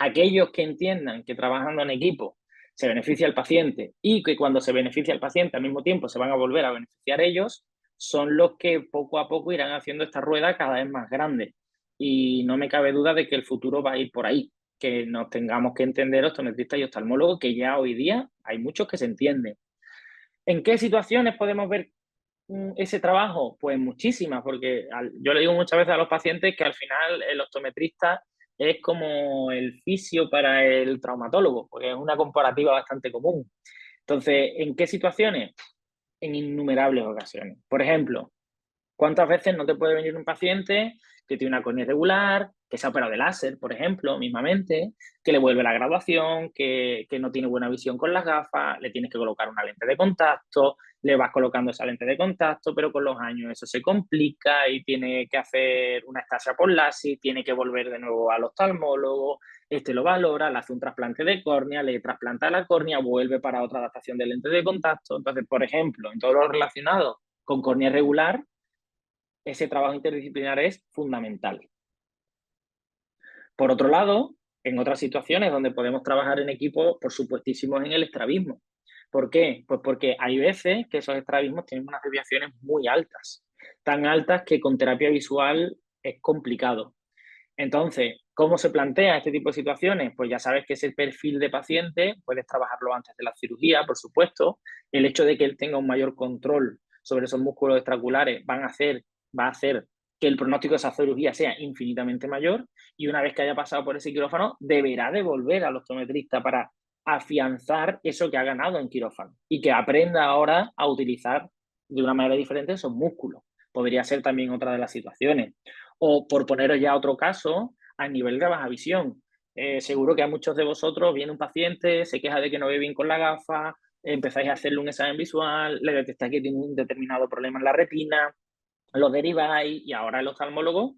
aquellos que entiendan que trabajando en equipo se beneficia el paciente y que cuando se beneficia el paciente al mismo tiempo se van a volver a beneficiar ellos, son los que poco a poco irán haciendo esta rueda cada vez más grande. Y no me cabe duda de que el futuro va a ir por ahí, que nos tengamos que entender optometristas y oftalmólogos, que ya hoy día hay muchos que se entienden. ¿En qué situaciones podemos ver ese trabajo? Pues muchísimas, porque yo le digo muchas veces a los pacientes que al final el optometrista es como el fisio para el traumatólogo, porque es una comparativa bastante común. Entonces, ¿en qué situaciones? En innumerables ocasiones. Por ejemplo, ¿Cuántas veces no te puede venir un paciente que tiene una córnea irregular, que se ha operado de láser, por ejemplo, mismamente, que le vuelve la graduación, que no tiene buena visión con las gafas, le tienes que colocar una lente de contacto, le vas colocando esa lente de contacto, pero con los años eso se complica y tiene que hacer una estasia por LASIK, tiene que volver de nuevo al oftalmólogo, este lo valora, le hace un trasplante de córnea, le trasplanta la córnea, vuelve para otra adaptación de lente de contacto. Entonces, por ejemplo, en todo lo relacionado con córnea irregular, ese trabajo interdisciplinar es fundamental. Por otro lado, en otras situaciones donde podemos trabajar en equipo, por supuestísimo, en el estrabismo. ¿Por qué? Pues porque hay veces que esos estrabismos tienen unas desviaciones muy altas, tan altas que con terapia visual es complicado. Entonces, ¿cómo se plantea este tipo de situaciones? Pues ya sabes que ese perfil de paciente puedes trabajarlo antes de la cirugía, por supuesto. El hecho de que él tenga un mayor control sobre esos músculos extraculares va a hacer que el pronóstico de esa cirugía sea infinitamente mayor y una vez que haya pasado por ese quirófano, deberá de volver al optometrista para afianzar eso que ha ganado en quirófano y que aprenda ahora a utilizar de una manera diferente esos músculos. Podría ser también otra de las situaciones. O por poneros ya otro caso, a nivel de baja visión. Seguro que a muchos de vosotros viene un paciente, se queja de que no ve bien con la gafa, empezáis a hacerle un examen visual, le detectáis que tiene un determinado problema en la retina, lo deriváis y ahora el oftalmólogo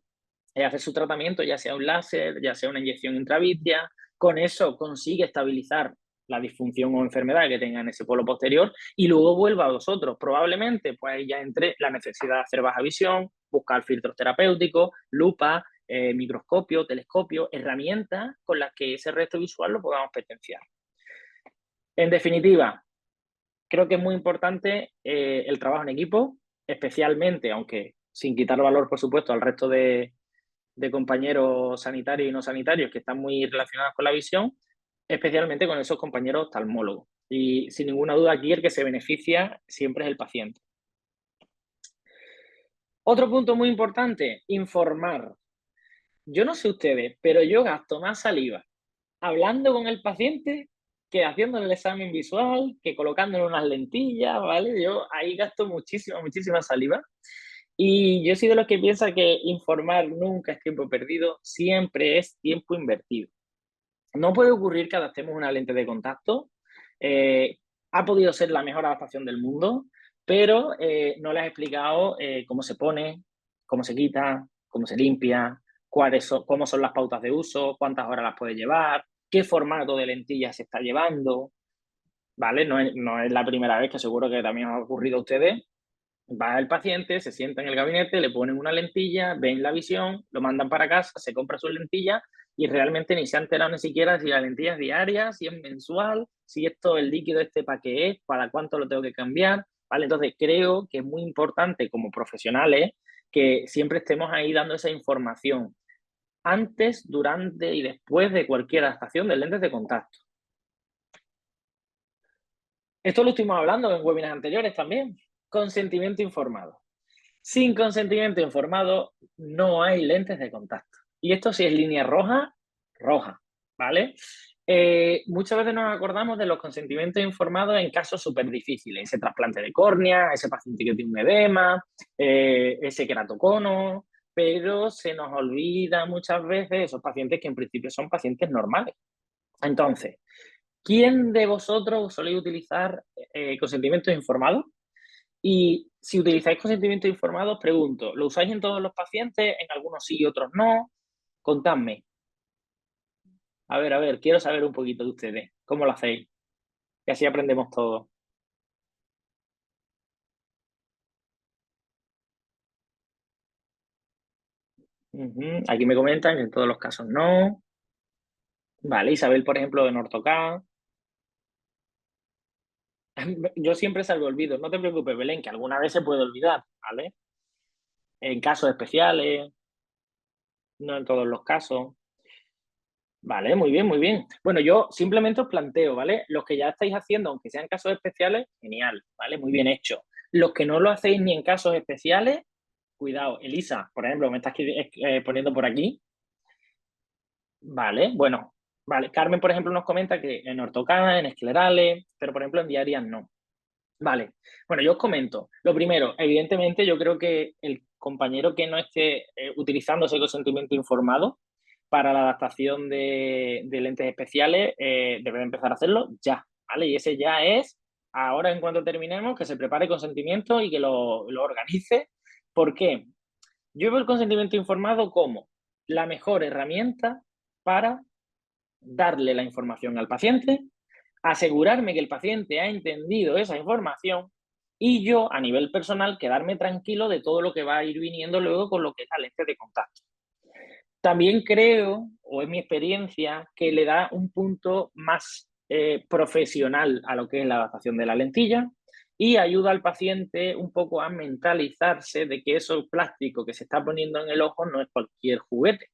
hace su tratamiento, ya sea un láser, ya sea una inyección intravítrea, con eso consigue estabilizar la disfunción o enfermedad que tenga en ese polo posterior y luego vuelva a vosotros. Probablemente pues ahí ya entre la necesidad de hacer baja visión, buscar filtros terapéuticos, lupa, microscopio, telescopio, herramientas con las que ese resto visual lo podamos potenciar. En definitiva, creo que es muy importante el trabajo en equipo, especialmente, aunque sin quitar valor, por supuesto, al resto de compañeros sanitarios y no sanitarios que están muy relacionados con la visión, especialmente con esos compañeros oftalmólogos. Y sin ninguna duda aquí el que se beneficia siempre es el paciente. Otro punto muy importante, informar. Yo no sé ustedes, pero yo gasto más saliva hablando con el paciente que haciéndole el examen visual, que colocándole unas lentillas, ¿vale? Yo ahí gasto muchísima saliva. Y yo soy de los que piensa que informar nunca es tiempo perdido, siempre es tiempo invertido. No puede ocurrir que adaptemos una lente de contacto. Ha podido ser la mejor adaptación del mundo, pero no le has explicado cómo se pone, cómo se quita, cómo se limpia, cómo son las pautas de uso, cuántas horas las puede llevar, qué formato de lentillas se está llevando, ¿vale? No es la primera vez, que seguro que también os ha ocurrido a ustedes. Va el paciente, se sienta en el gabinete, le ponen una lentilla, ven la visión, lo mandan para casa, se compra sus lentillas y realmente ni se ha enterado ni siquiera si la lentilla es diaria, si es mensual, si esto, el líquido este para qué es, para cuánto lo tengo que cambiar, ¿vale? Entonces creo que es muy importante como profesionales que siempre estemos ahí dando esa información antes, durante y después de cualquier adaptación de lentes de contacto. Esto lo estuvimos hablando en webinars anteriores también. Consentimiento informado. Sin consentimiento informado no hay lentes de contacto. Y esto si es línea roja, roja, ¿vale? Muchas veces nos acordamos de los consentimientos informados en casos súper difíciles. Ese trasplante de córnea, ese paciente que tiene un edema, ese queratocono, pero se nos olvida muchas veces esos pacientes que en principio son pacientes normales. Entonces, ¿quién de vosotros soléis utilizar consentimientos informados? Y si utilizáis consentimiento informado, os pregunto, ¿lo usáis en todos los pacientes? ¿En algunos sí y otros no? Contadme. A ver, quiero saber un poquito de ustedes. ¿Cómo lo hacéis? Y así aprendemos todos. Ujú. Aquí me comentan que en todos los casos no. Vale, Isabel, por ejemplo, en ortocar. Yo siempre salvo olvido. No te preocupes, Belén, que alguna vez se puede olvidar, ¿vale? En casos especiales, no en todos los casos. Vale, muy bien, muy bien. Bueno, yo simplemente os planteo, ¿vale? Los que ya estáis haciendo, aunque sean casos especiales, genial, ¿vale? Muy bien hecho. Los que no lo hacéis ni en casos especiales, cuidado. Elisa, por ejemplo, me estás poniendo por aquí. Vale, bueno, vale. Carmen, por ejemplo, nos comenta que en ortocar, en esclerales, pero por ejemplo en diarias no. Vale, bueno, yo os comento. Lo primero, evidentemente, yo creo que compañero que no esté utilizando ese consentimiento informado para la adaptación de lentes especiales debe de empezar a hacerlo ya, ¿vale? Y ese ya es, ahora en cuanto terminemos, que se prepare consentimiento y que lo organice. ¿Por qué? Yo veo el consentimiento informado como la mejor herramienta para darle la información al paciente, asegurarme que el paciente ha entendido esa información y yo, a nivel personal, quedarme tranquilo de todo lo que va a ir viniendo luego con lo que es la lente de contacto. También creo, o es mi experiencia, que le da un punto más profesional a lo que es la adaptación de la lentilla y ayuda al paciente un poco a mentalizarse de que eso plástico que se está poniendo en el ojo no es cualquier juguete,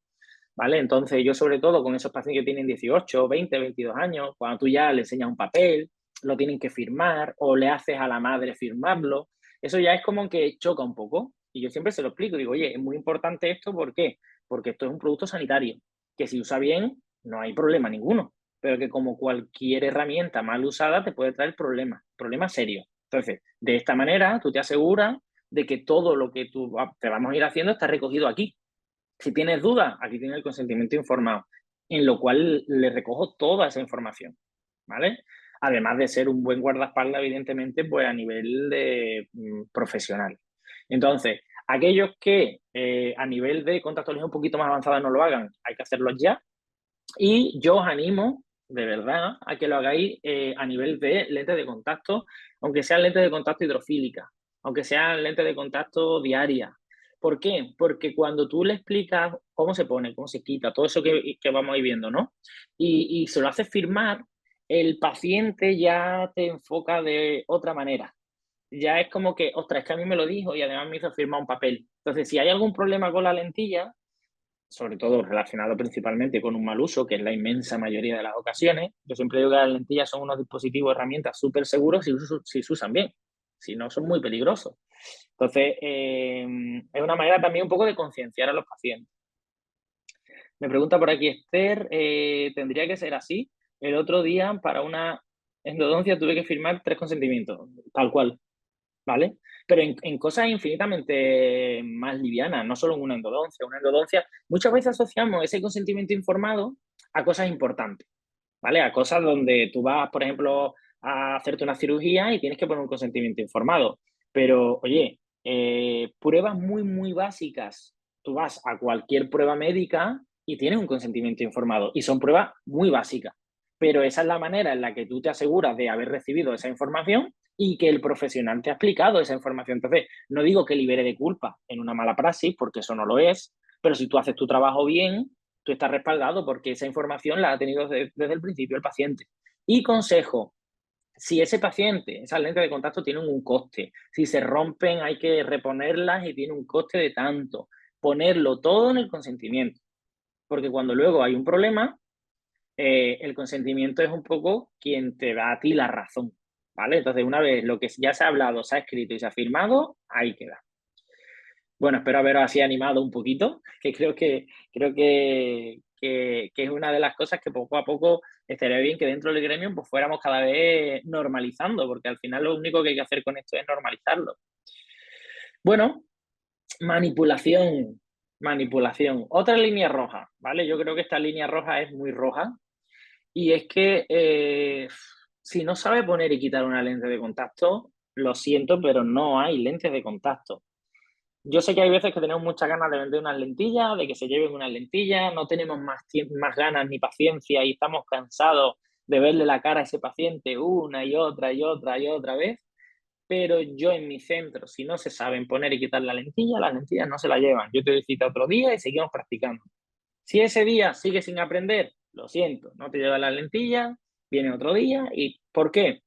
¿vale? Entonces yo sobre todo con esos pacientes que tienen 18, 20, 22 años, cuando tú ya le enseñas un papel, lo tienen que firmar o le haces a la madre firmarlo, eso ya es como que choca un poco. Y yo siempre se lo explico, digo, oye, es muy importante esto, ¿por qué? Porque esto es un producto sanitario, que si usa bien no hay problema ninguno, pero que como cualquier herramienta mal usada te puede traer problemas serios. Entonces, de esta manera tú te aseguras de que todo lo que te vamos a ir haciendo está recogido aquí. Si tienes dudas, aquí tienes el consentimiento informado, en lo cual le recojo toda esa información, ¿vale? Además de ser un buen guardaespaldas, evidentemente, pues a nivel de profesional. Entonces, aquellos que a nivel de contactología un poquito más avanzada no lo hagan, hay que hacerlo ya. Y yo os animo, de verdad, a que lo hagáis a nivel de lentes de contacto, aunque sean lentes de contacto hidrofílicas, aunque sean lentes de contacto diarias. ¿Por qué? Porque cuando tú le explicas cómo se pone, cómo se quita, todo eso que vamos a ir viendo, ¿no? Y se lo haces firmar, el paciente ya te enfoca de otra manera. Ya es como que, ostras, es que a mí me lo dijo y además me hizo firmar un papel. Entonces, si hay algún problema con la lentilla, sobre todo relacionado principalmente con un mal uso, que es la inmensa mayoría de las ocasiones. Yo siempre digo que las lentillas son unos dispositivos, herramientas súper seguros si se usan bien, si no son muy peligrosos. Entonces, es una manera también un poco de concienciar a los pacientes. Me pregunta por aquí Esther, ¿tendría que ser así? El otro día para una endodoncia tuve que firmar 3 consentimientos, tal cual. ¿Vale? Pero en cosas infinitamente más livianas, no solo en una endodoncia. Una endodoncia, muchas veces asociamos ese consentimiento informado a cosas importantes, ¿vale? A cosas donde tú vas, por ejemplo, a hacerte una cirugía y tienes que poner un consentimiento informado. Pero, oye, pruebas muy, muy básicas. Tú vas a cualquier prueba médica y tienes un consentimiento informado y son pruebas muy básicas. Pero esa es la manera en la que tú te aseguras de haber recibido esa información y que el profesional te ha explicado esa información. Entonces, no digo que libere de culpa en una mala praxis, porque eso no lo es, pero si tú haces tu trabajo bien, tú estás respaldado porque esa información la ha tenido desde el principio el paciente. Y consejo, si ese paciente, esas lentes de contacto tienen un coste, si se rompen hay que reponerlas y tiene un coste de tanto, ponerlo todo en el consentimiento, porque cuando luego hay un problema, el consentimiento es un poco quien te da a ti la razón, ¿vale? Entonces, una vez lo que ya se ha hablado, se ha escrito y se ha firmado, ahí queda. Bueno, espero haberos así animado un poquito, que creo que es una de las cosas que poco a poco estaría bien que dentro del gremio pues fuéramos cada vez normalizando, porque al final lo único que hay que hacer con esto es normalizarlo. Bueno, manipulación. Otra línea roja, ¿vale? Yo creo que esta línea roja es muy roja y es que si no sabe poner y quitar una lente de contacto, lo siento, pero no hay lentes de contacto. Yo sé que hay veces que tenemos muchas ganas de vender unas lentillas, de que se lleven unas lentillas, no tenemos más ganas ni paciencia y estamos cansados de verle la cara a ese paciente una y otra y otra y otra vez. Pero yo en mi centro, si no se saben poner y quitar la lentilla, las lentillas no se la llevan. Yo te doy cita otro día y seguimos practicando. Si ese día sigues sin aprender, lo siento, no te llevas las lentillas, viene otro día. ¿Y por qué?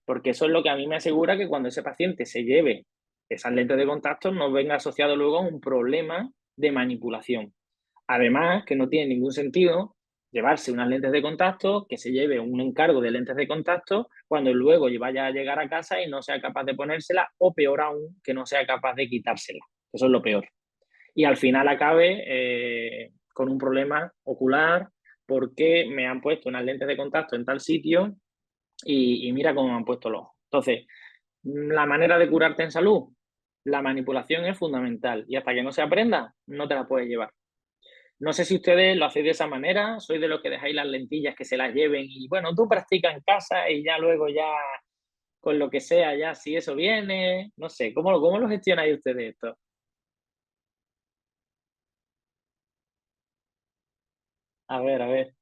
Porque eso es lo que a mí me asegura que cuando ese paciente se lleve esas lentes de contacto no venga asociado luego a un problema de manipulación. Además, que no tiene ningún sentido llevarse unas lentes de contacto, que se lleve un encargo de lentes de contacto, cuando luego vaya a llegar a casa y no sea capaz de ponérsela, o peor aún, que no sea capaz de quitársela. Eso es lo peor. Y al final acabe con un problema ocular porque me han puesto unas lentes de contacto en tal sitio y mira cómo me han puesto los ojos. Entonces, la manera de curarte en salud, La manipulación es fundamental y hasta que no se aprenda, no te la puedes llevar. No sé si ustedes lo hacéis de esa manera, sois de los que dejáis las lentillas que se las lleven y bueno, tú practica en casa y ya luego ya con lo que sea, ya si eso viene, no sé, cómo lo gestionáis ustedes esto? A ver.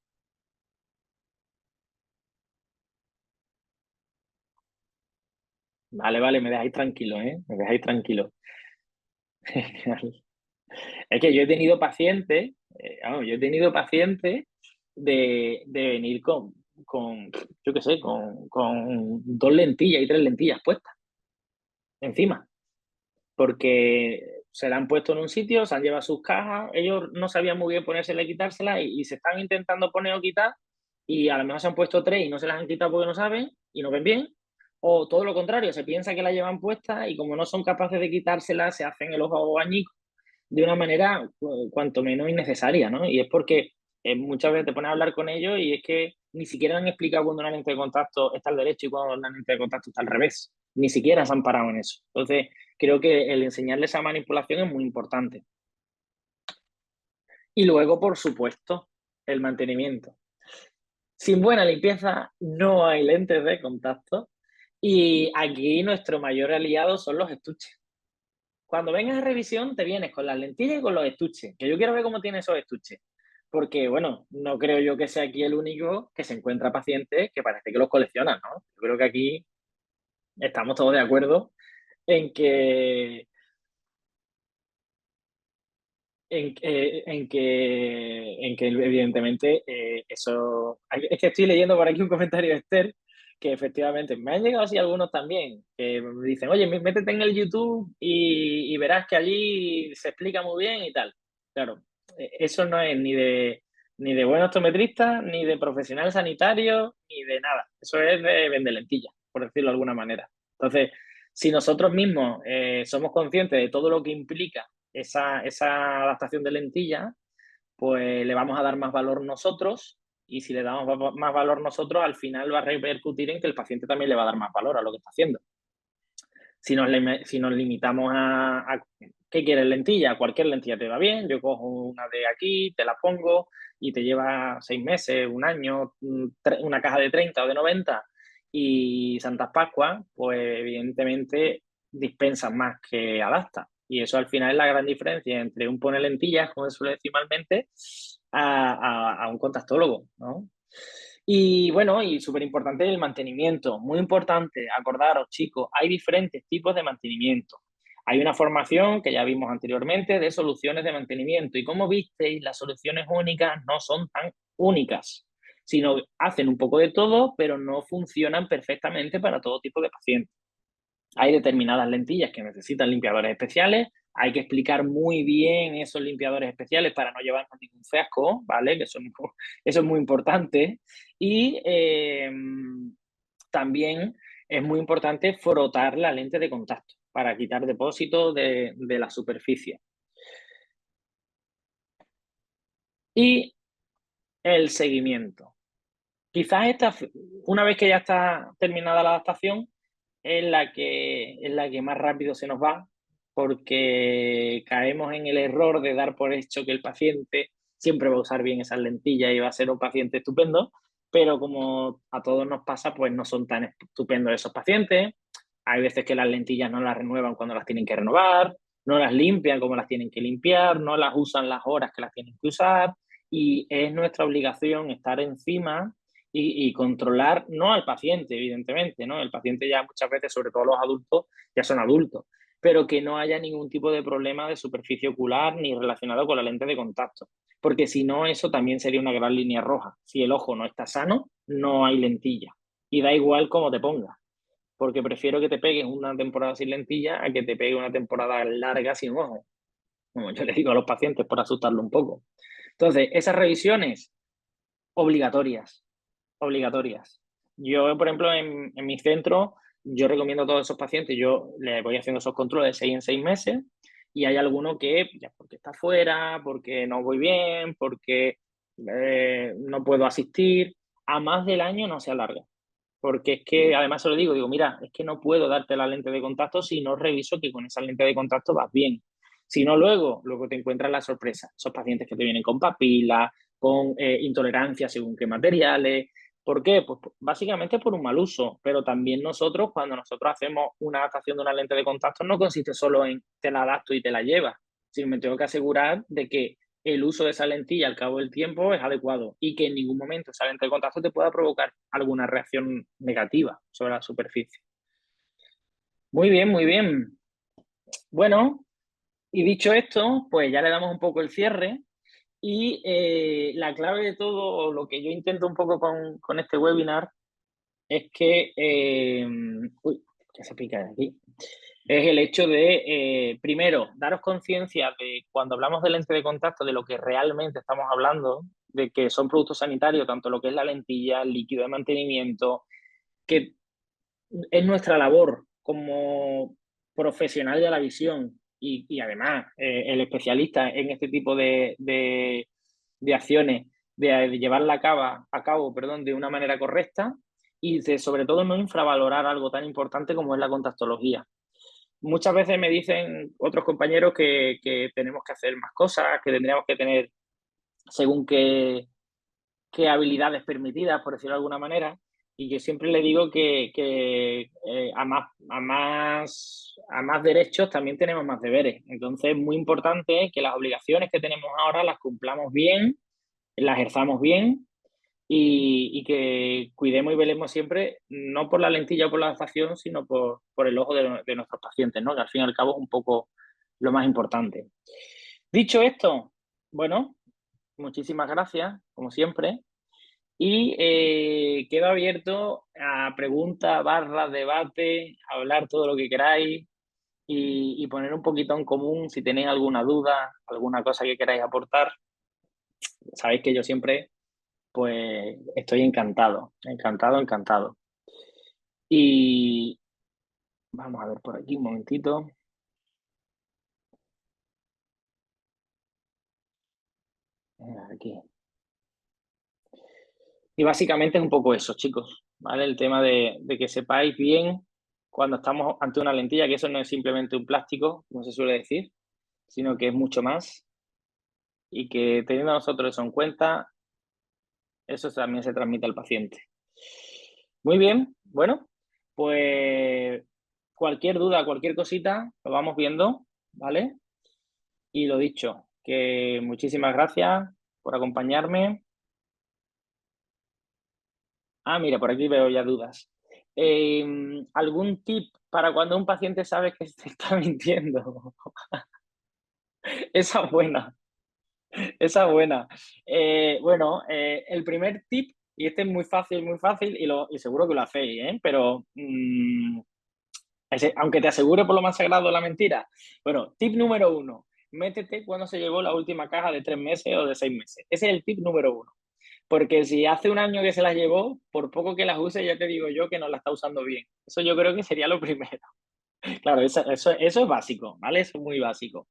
Vale, vale, me dejáis tranquilo, ¿eh? Me dejáis tranquilo. Es que yo he tenido pacientes, vamos, yo he tenido pacientes de venir con, yo qué sé, con 2 lentillas y 3 lentillas puestas encima, porque se la han puesto en un sitio, se han llevado sus cajas, ellos no sabían muy bien ponérsela y quitársela y se están intentando poner o quitar y a lo mejor se han puesto 3 y no se las han quitado porque no saben y no ven bien, o todo lo contrario, se piensa que la llevan puesta y como no son capaces de quitársela, se hacen el ojo añico de una manera cuanto menos innecesaria, ¿no? Y es porque muchas veces te pones a hablar con ellos y es que ni siquiera han explicado cuando una lente de contacto está al derecho y cuando una lente de contacto está al revés. Ni siquiera se han parado en eso. Entonces, creo que el enseñarles esa manipulación es muy importante. Y luego, por supuesto, el mantenimiento. Sin buena limpieza no hay lentes de contacto y aquí nuestro mayor aliado son los estuches. Cuando vengas a revisión, te vienes con las lentillas y con los estuches, que yo quiero ver cómo tiene esos estuches. Porque, bueno, no creo yo que sea aquí el único que se encuentra pacientes que parece que los coleccionan, ¿no? Yo creo que aquí estamos todos de acuerdo en que, en que evidentemente eso... Es que estoy leyendo por aquí un comentario de Esther que efectivamente me han llegado así algunos también, que me dicen, oye, métete en el YouTube y verás que allí se explica muy bien y tal. Claro, eso no es ni de buen optometrista, ni de profesional sanitario, ni de nada. Eso es de vende lentillas, por decirlo de alguna manera. Entonces, si nosotros mismos somos conscientes de todo lo que implica esa adaptación de lentilla, pues le vamos a dar más valor nosotros y si le damos más valor nosotros, al final va a repercutir en que el paciente también le va a dar más valor a lo que está haciendo. Si nos limitamos a ¿qué quieres lentilla? Cualquier lentilla te va bien, yo cojo una de aquí, te la pongo y te lleva 6 meses, un año, una caja de 30 o de 90 y Santas Pascuas, pues evidentemente dispensan más que adapta. Y eso al final es la gran diferencia entre un pone lentillas, como se suele decir malmente, a un contactólogo, ¿no? Y bueno, y súper importante el mantenimiento, muy importante, acordaros chicos, hay diferentes tipos de mantenimiento. Hay una formación que ya vimos anteriormente de soluciones de mantenimiento y como visteis, las soluciones únicas no son tan únicas, sino hacen un poco de todo, pero no funcionan perfectamente para todo tipo de pacientes. Hay determinadas lentillas que necesitan limpiadores especiales, hay que explicar muy bien esos limpiadores especiales para no llevarnos ningún fiasco, ¿vale? Que eso es muy importante. Y también es muy importante frotar la lente de contacto para quitar depósitos de la superficie. Y el seguimiento. Quizás una vez que ya está terminada la adaptación, es la que más rápido se nos va, porque caemos en el error de dar por hecho que el paciente siempre va a usar bien esas lentillas y va a ser un paciente estupendo, pero como a todos nos pasa, pues no son tan estupendos esos pacientes. Hay veces que las lentillas no las renuevan cuando las tienen que renovar, no las limpian como las tienen que limpiar, no las usan las horas que las tienen que usar y es nuestra obligación estar encima y controlar, no al paciente, evidentemente, ¿no? El paciente ya muchas veces, sobre todo los adultos, ya son adultos, pero que no haya ningún tipo de problema de superficie ocular ni relacionado con la lente de contacto, porque si no, eso también sería una gran línea roja. Si el ojo no está sano, no hay lentilla. Y da igual cómo te pongas, porque prefiero que te pegues una temporada sin lentilla a que te pegue una temporada larga sin ojo, como yo le digo a los pacientes por asustarlo un poco. Entonces, esas revisiones obligatorias, obligatorias. Yo, por ejemplo, en mi centro, yo recomiendo a todos esos pacientes, yo les voy haciendo esos controles de 6 en 6 meses y hay alguno que, ya porque está fuera, porque no voy bien, porque no puedo asistir, a más del año no se alarga. porque es que además se lo digo, mira, es que no puedo darte la lente de contacto si no reviso que con esa lente de contacto vas bien. Si no, luego te encuentras la sorpresa. Esos pacientes que te vienen con papilas, con intolerancia según qué materiales. ¿Por qué? Pues básicamente por un mal uso, pero también nosotros, cuando nosotros hacemos una adaptación de una lente de contacto, no consiste solo en te la adapto y te la llevas, sino me tengo que asegurar de que el uso de esa lentilla al cabo del tiempo es adecuado y que en ningún momento esa lente de contacto te pueda provocar alguna reacción negativa sobre la superficie. Muy bien, muy bien. Bueno, y dicho esto, pues ya le damos un poco el cierre y la clave de todo, o lo que yo intento un poco con este webinar, es que, uy, que se pica de aquí, es el hecho de, primero, daros conciencia de cuando hablamos de lente de contacto, de lo que realmente estamos hablando, de que son productos sanitarios, tanto lo que es la lentilla, el líquido de mantenimiento, que es nuestra labor como profesional de la visión y además el especialista en este tipo de acciones, de llevarla a cabo de una manera correcta y de sobre todo no infravalorar algo tan importante como es la contactología. Muchas veces me dicen otros compañeros que tenemos que hacer más cosas, que tendríamos que tener según qué habilidades permitidas, por decirlo de alguna manera, y yo siempre le digo que a más derechos también tenemos más deberes. Entonces es muy importante que las obligaciones que tenemos ahora las cumplamos bien, las ejerzamos bien y que cuidemos y velemos siempre, no por la lentilla o por la adaptación, sino por el ojo de nuestros pacientes, ¿no? Que al fin y al cabo es un poco lo más importante. Dicho esto, bueno, muchísimas gracias, como siempre, y quedo abierto a preguntas, barras, debate, a hablar todo lo que queráis y poner un poquito en común si tenéis alguna duda, alguna cosa que queráis aportar. Sabéis que yo siempre pues estoy encantado, encantado, encantado. Y vamos a ver por aquí un momentito. Aquí. Y básicamente es un poco eso, chicos, ¿vale? El tema de que sepáis bien cuando estamos ante una lentilla, que eso no es simplemente un plástico, como se suele decir, sino que es mucho más y que teniendo nosotros eso en cuenta, eso también se transmite al paciente. Muy bien, bueno, pues cualquier duda, cualquier cosita, lo vamos viendo, ¿vale? Y lo dicho, que muchísimas gracias por acompañarme. Ah, mira, por aquí veo ya dudas. ¿Algún tip para cuando un paciente sabe que se está mintiendo? Esa es buena, esa es buena. Bueno, el primer tip, y este es muy fácil, y seguro que lo hacéis, ¿eh? Pero aunque te asegure por lo más sagrado de la mentira. Bueno, tip número 1, métete cuando se llevó la última caja de 3 meses o de 6 meses. Ese es el tip número 1. Porque si hace un año que se las llevó, por poco que las use, ya te digo yo que no la está usando bien. Eso yo creo que sería lo primero. Claro, eso es básico, ¿vale? Eso es muy básico.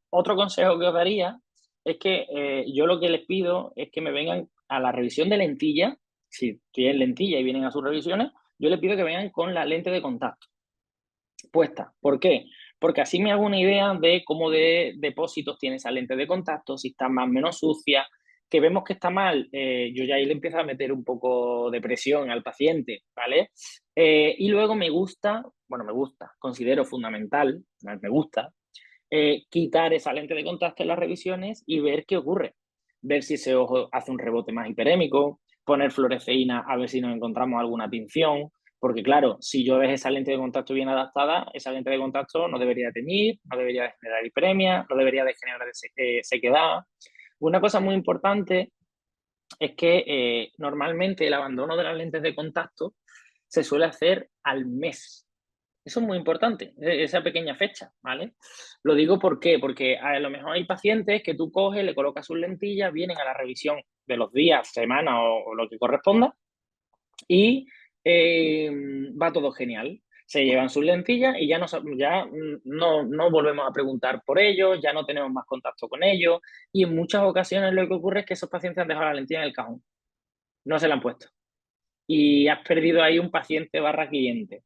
Otro consejo que os daría es que yo lo que les pido es que me vengan a la revisión de lentilla. Si tienen lentilla y vienen a sus revisiones, yo les pido que vengan con la lente de contacto puesta. ¿Por qué? Porque así me hago una idea de cómo de depósitos tiene esa lente de contacto, si está más o menos sucia, que vemos que está mal, yo ya ahí le empiezo a meter un poco de presión al paciente, ¿vale? Y luego considero fundamental, me gusta, quitar esa lente de contacto en las revisiones y ver qué ocurre. Ver si ese ojo hace un rebote más hiperémico, poner fluoresceína a ver si nos encontramos alguna tinción, porque claro, si yo dejo esa lente de contacto bien adaptada, esa lente de contacto no debería teñir, no debería de generar hiperemia, no debería de generar sequedad. Una cosa muy importante es que normalmente el abandono de las lentes de contacto se suele hacer al mes. Eso es muy importante, esa pequeña fecha, ¿vale? Lo digo ¿por qué? Porque a lo mejor hay pacientes que tú coges, le colocas sus lentillas, vienen a la revisión de los días, semana o lo que corresponda y va todo genial. Se llevan sus lentillas y ya no volvemos a preguntar por ellos, ya no tenemos más contacto con ellos y en muchas ocasiones lo que ocurre es que esos pacientes han dejado la lentilla en el cajón, no se la han puesto. y has perdido ahí un paciente barra cliente,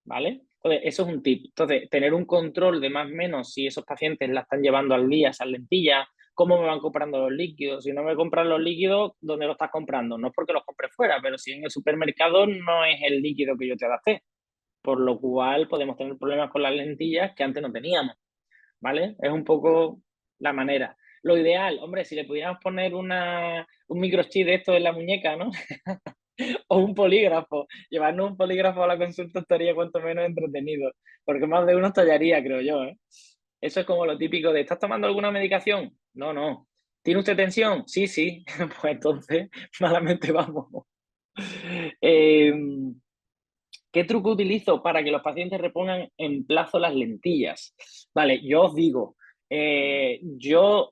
¿vale? Entonces, eso es un tip. Entonces, tener un control de más o menos si esos pacientes la están llevando al día, esas lentillas, cómo me van comprando los líquidos. Si no me compran los líquidos, ¿dónde los estás comprando? No es porque los compre fuera, pero si en el supermercado no es el líquido que yo te adapté. Por lo cual podemos tener problemas con las lentillas que antes no teníamos, ¿vale? Es un poco la manera. Lo ideal, hombre, si le pudiéramos poner un microchip de esto en la muñeca, ¿no? O un polígrafo. Llevarnos un polígrafo a la consulta estaría cuanto menos entretenido, porque más de uno estallaría, creo yo, ¿eh? Eso es como lo típico de, ¿estás tomando alguna medicación? No, no. ¿Tiene usted tensión? Sí, sí. Pues entonces, malamente vamos. Em, ¿Qué truco utilizo para que los pacientes repongan en plazo las lentillas? Vale, yo os digo,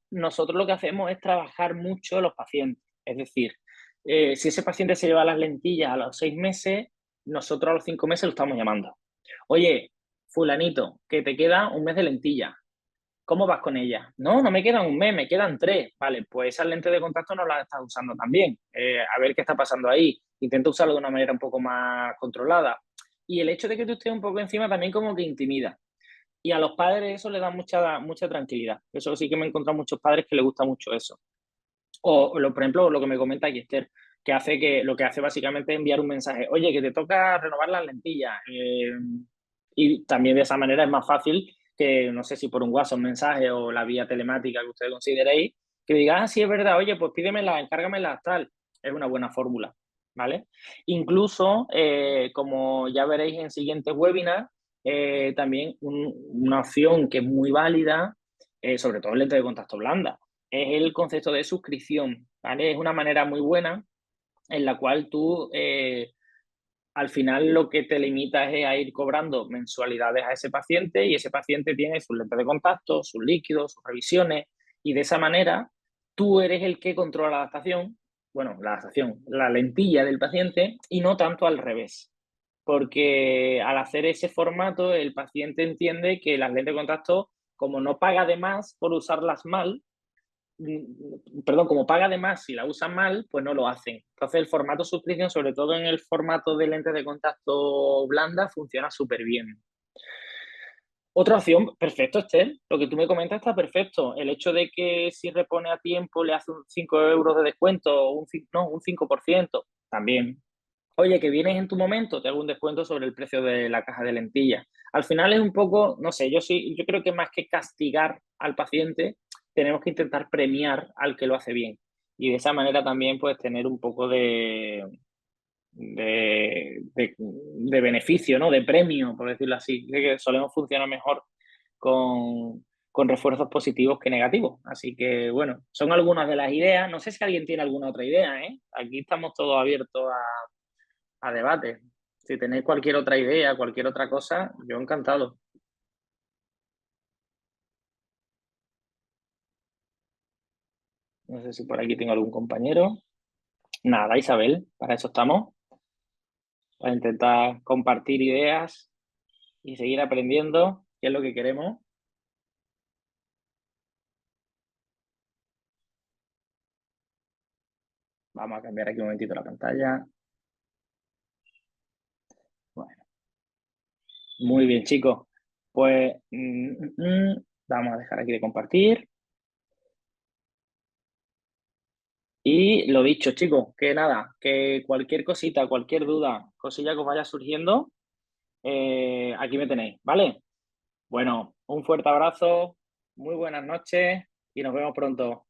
nosotros lo que hacemos es trabajar mucho los pacientes. Es decir, si ese paciente se lleva las lentillas a los 6 meses, nosotros a los 5 meses lo estamos llamando. Oye, fulanito, que te queda un mes de lentilla. ¿Cómo vas con ella? No, no me quedan un mes, me quedan 3. Vale, pues esas lentes de contacto no las estás usando también. A ver qué está pasando ahí. Intenta usarlo de una manera un poco más controlada. Y el hecho de que tú estés un poco encima también como que intimida. Y a los padres eso les da mucha tranquilidad. Eso sí que me he encontrado muchos padres que les gusta mucho eso. Por ejemplo, lo que me comenta aquí Esther, lo que hace básicamente es enviar un mensaje. Oye, que te toca renovar las lentillas. Y también de esa manera es más fácil que, no sé si por un WhatsApp, un mensaje o la vía telemática que ustedes consideréis, que diga, sí, es verdad, oye, pues pídemela, encárgamela, tal. Es una buena fórmula, ¿vale? Incluso, como ya veréis en siguientes webinars, también una opción que es muy válida, sobre todo en lente de contacto blanda, es el concepto de suscripción, ¿vale? Es una manera muy buena en la cual tú al final lo que te limita es a ir cobrando mensualidades a ese paciente y ese paciente tiene sus lentes de contacto, sus líquidos, sus revisiones y de esa manera tú eres el que controla la lentilla del paciente y no tanto al revés. Porque al hacer ese formato el paciente entiende que las lentes de contacto, como no paga de más por usarlas mal, perdón, como paga de más si la usan mal, pues no lo hacen. Entonces el formato suscripción, sobre todo en el formato de lentes de contacto blanda, funciona súper bien. Otra opción, perfecto, Esther, lo que tú me comentas está perfecto. El hecho de que si repone a tiempo le hace un 5 euros de descuento, un 5%, también. Oye, que vienes en tu momento, te hago un descuento sobre el precio de la caja de lentillas. Al final es un poco, no sé, yo creo que más que castigar al paciente, tenemos que intentar premiar al que lo hace bien. Y de esa manera también puedes tener un poco de beneficio, ¿no? De premio, por decirlo así. Que solemos funcionar mejor con refuerzos positivos que negativos. Así que, bueno, son algunas de las ideas. No sé si alguien tiene alguna otra idea, ¿eh? Aquí estamos todos abiertos a debate. Si tenéis cualquier otra idea, cualquier otra cosa, yo encantado. No sé si por aquí tengo algún compañero. Nada, Isabel, para eso estamos, para intentar compartir ideas y seguir aprendiendo, qué es lo que queremos. Vamos a cambiar aquí un momentito la pantalla. Bueno, muy bien, chicos. Pues vamos a dejar aquí de compartir. Y lo dicho, chicos, que nada, que cualquier cosita, cualquier duda, cosilla que os vaya surgiendo, aquí me tenéis, ¿vale? Bueno, un fuerte abrazo, muy buenas noches y nos vemos pronto.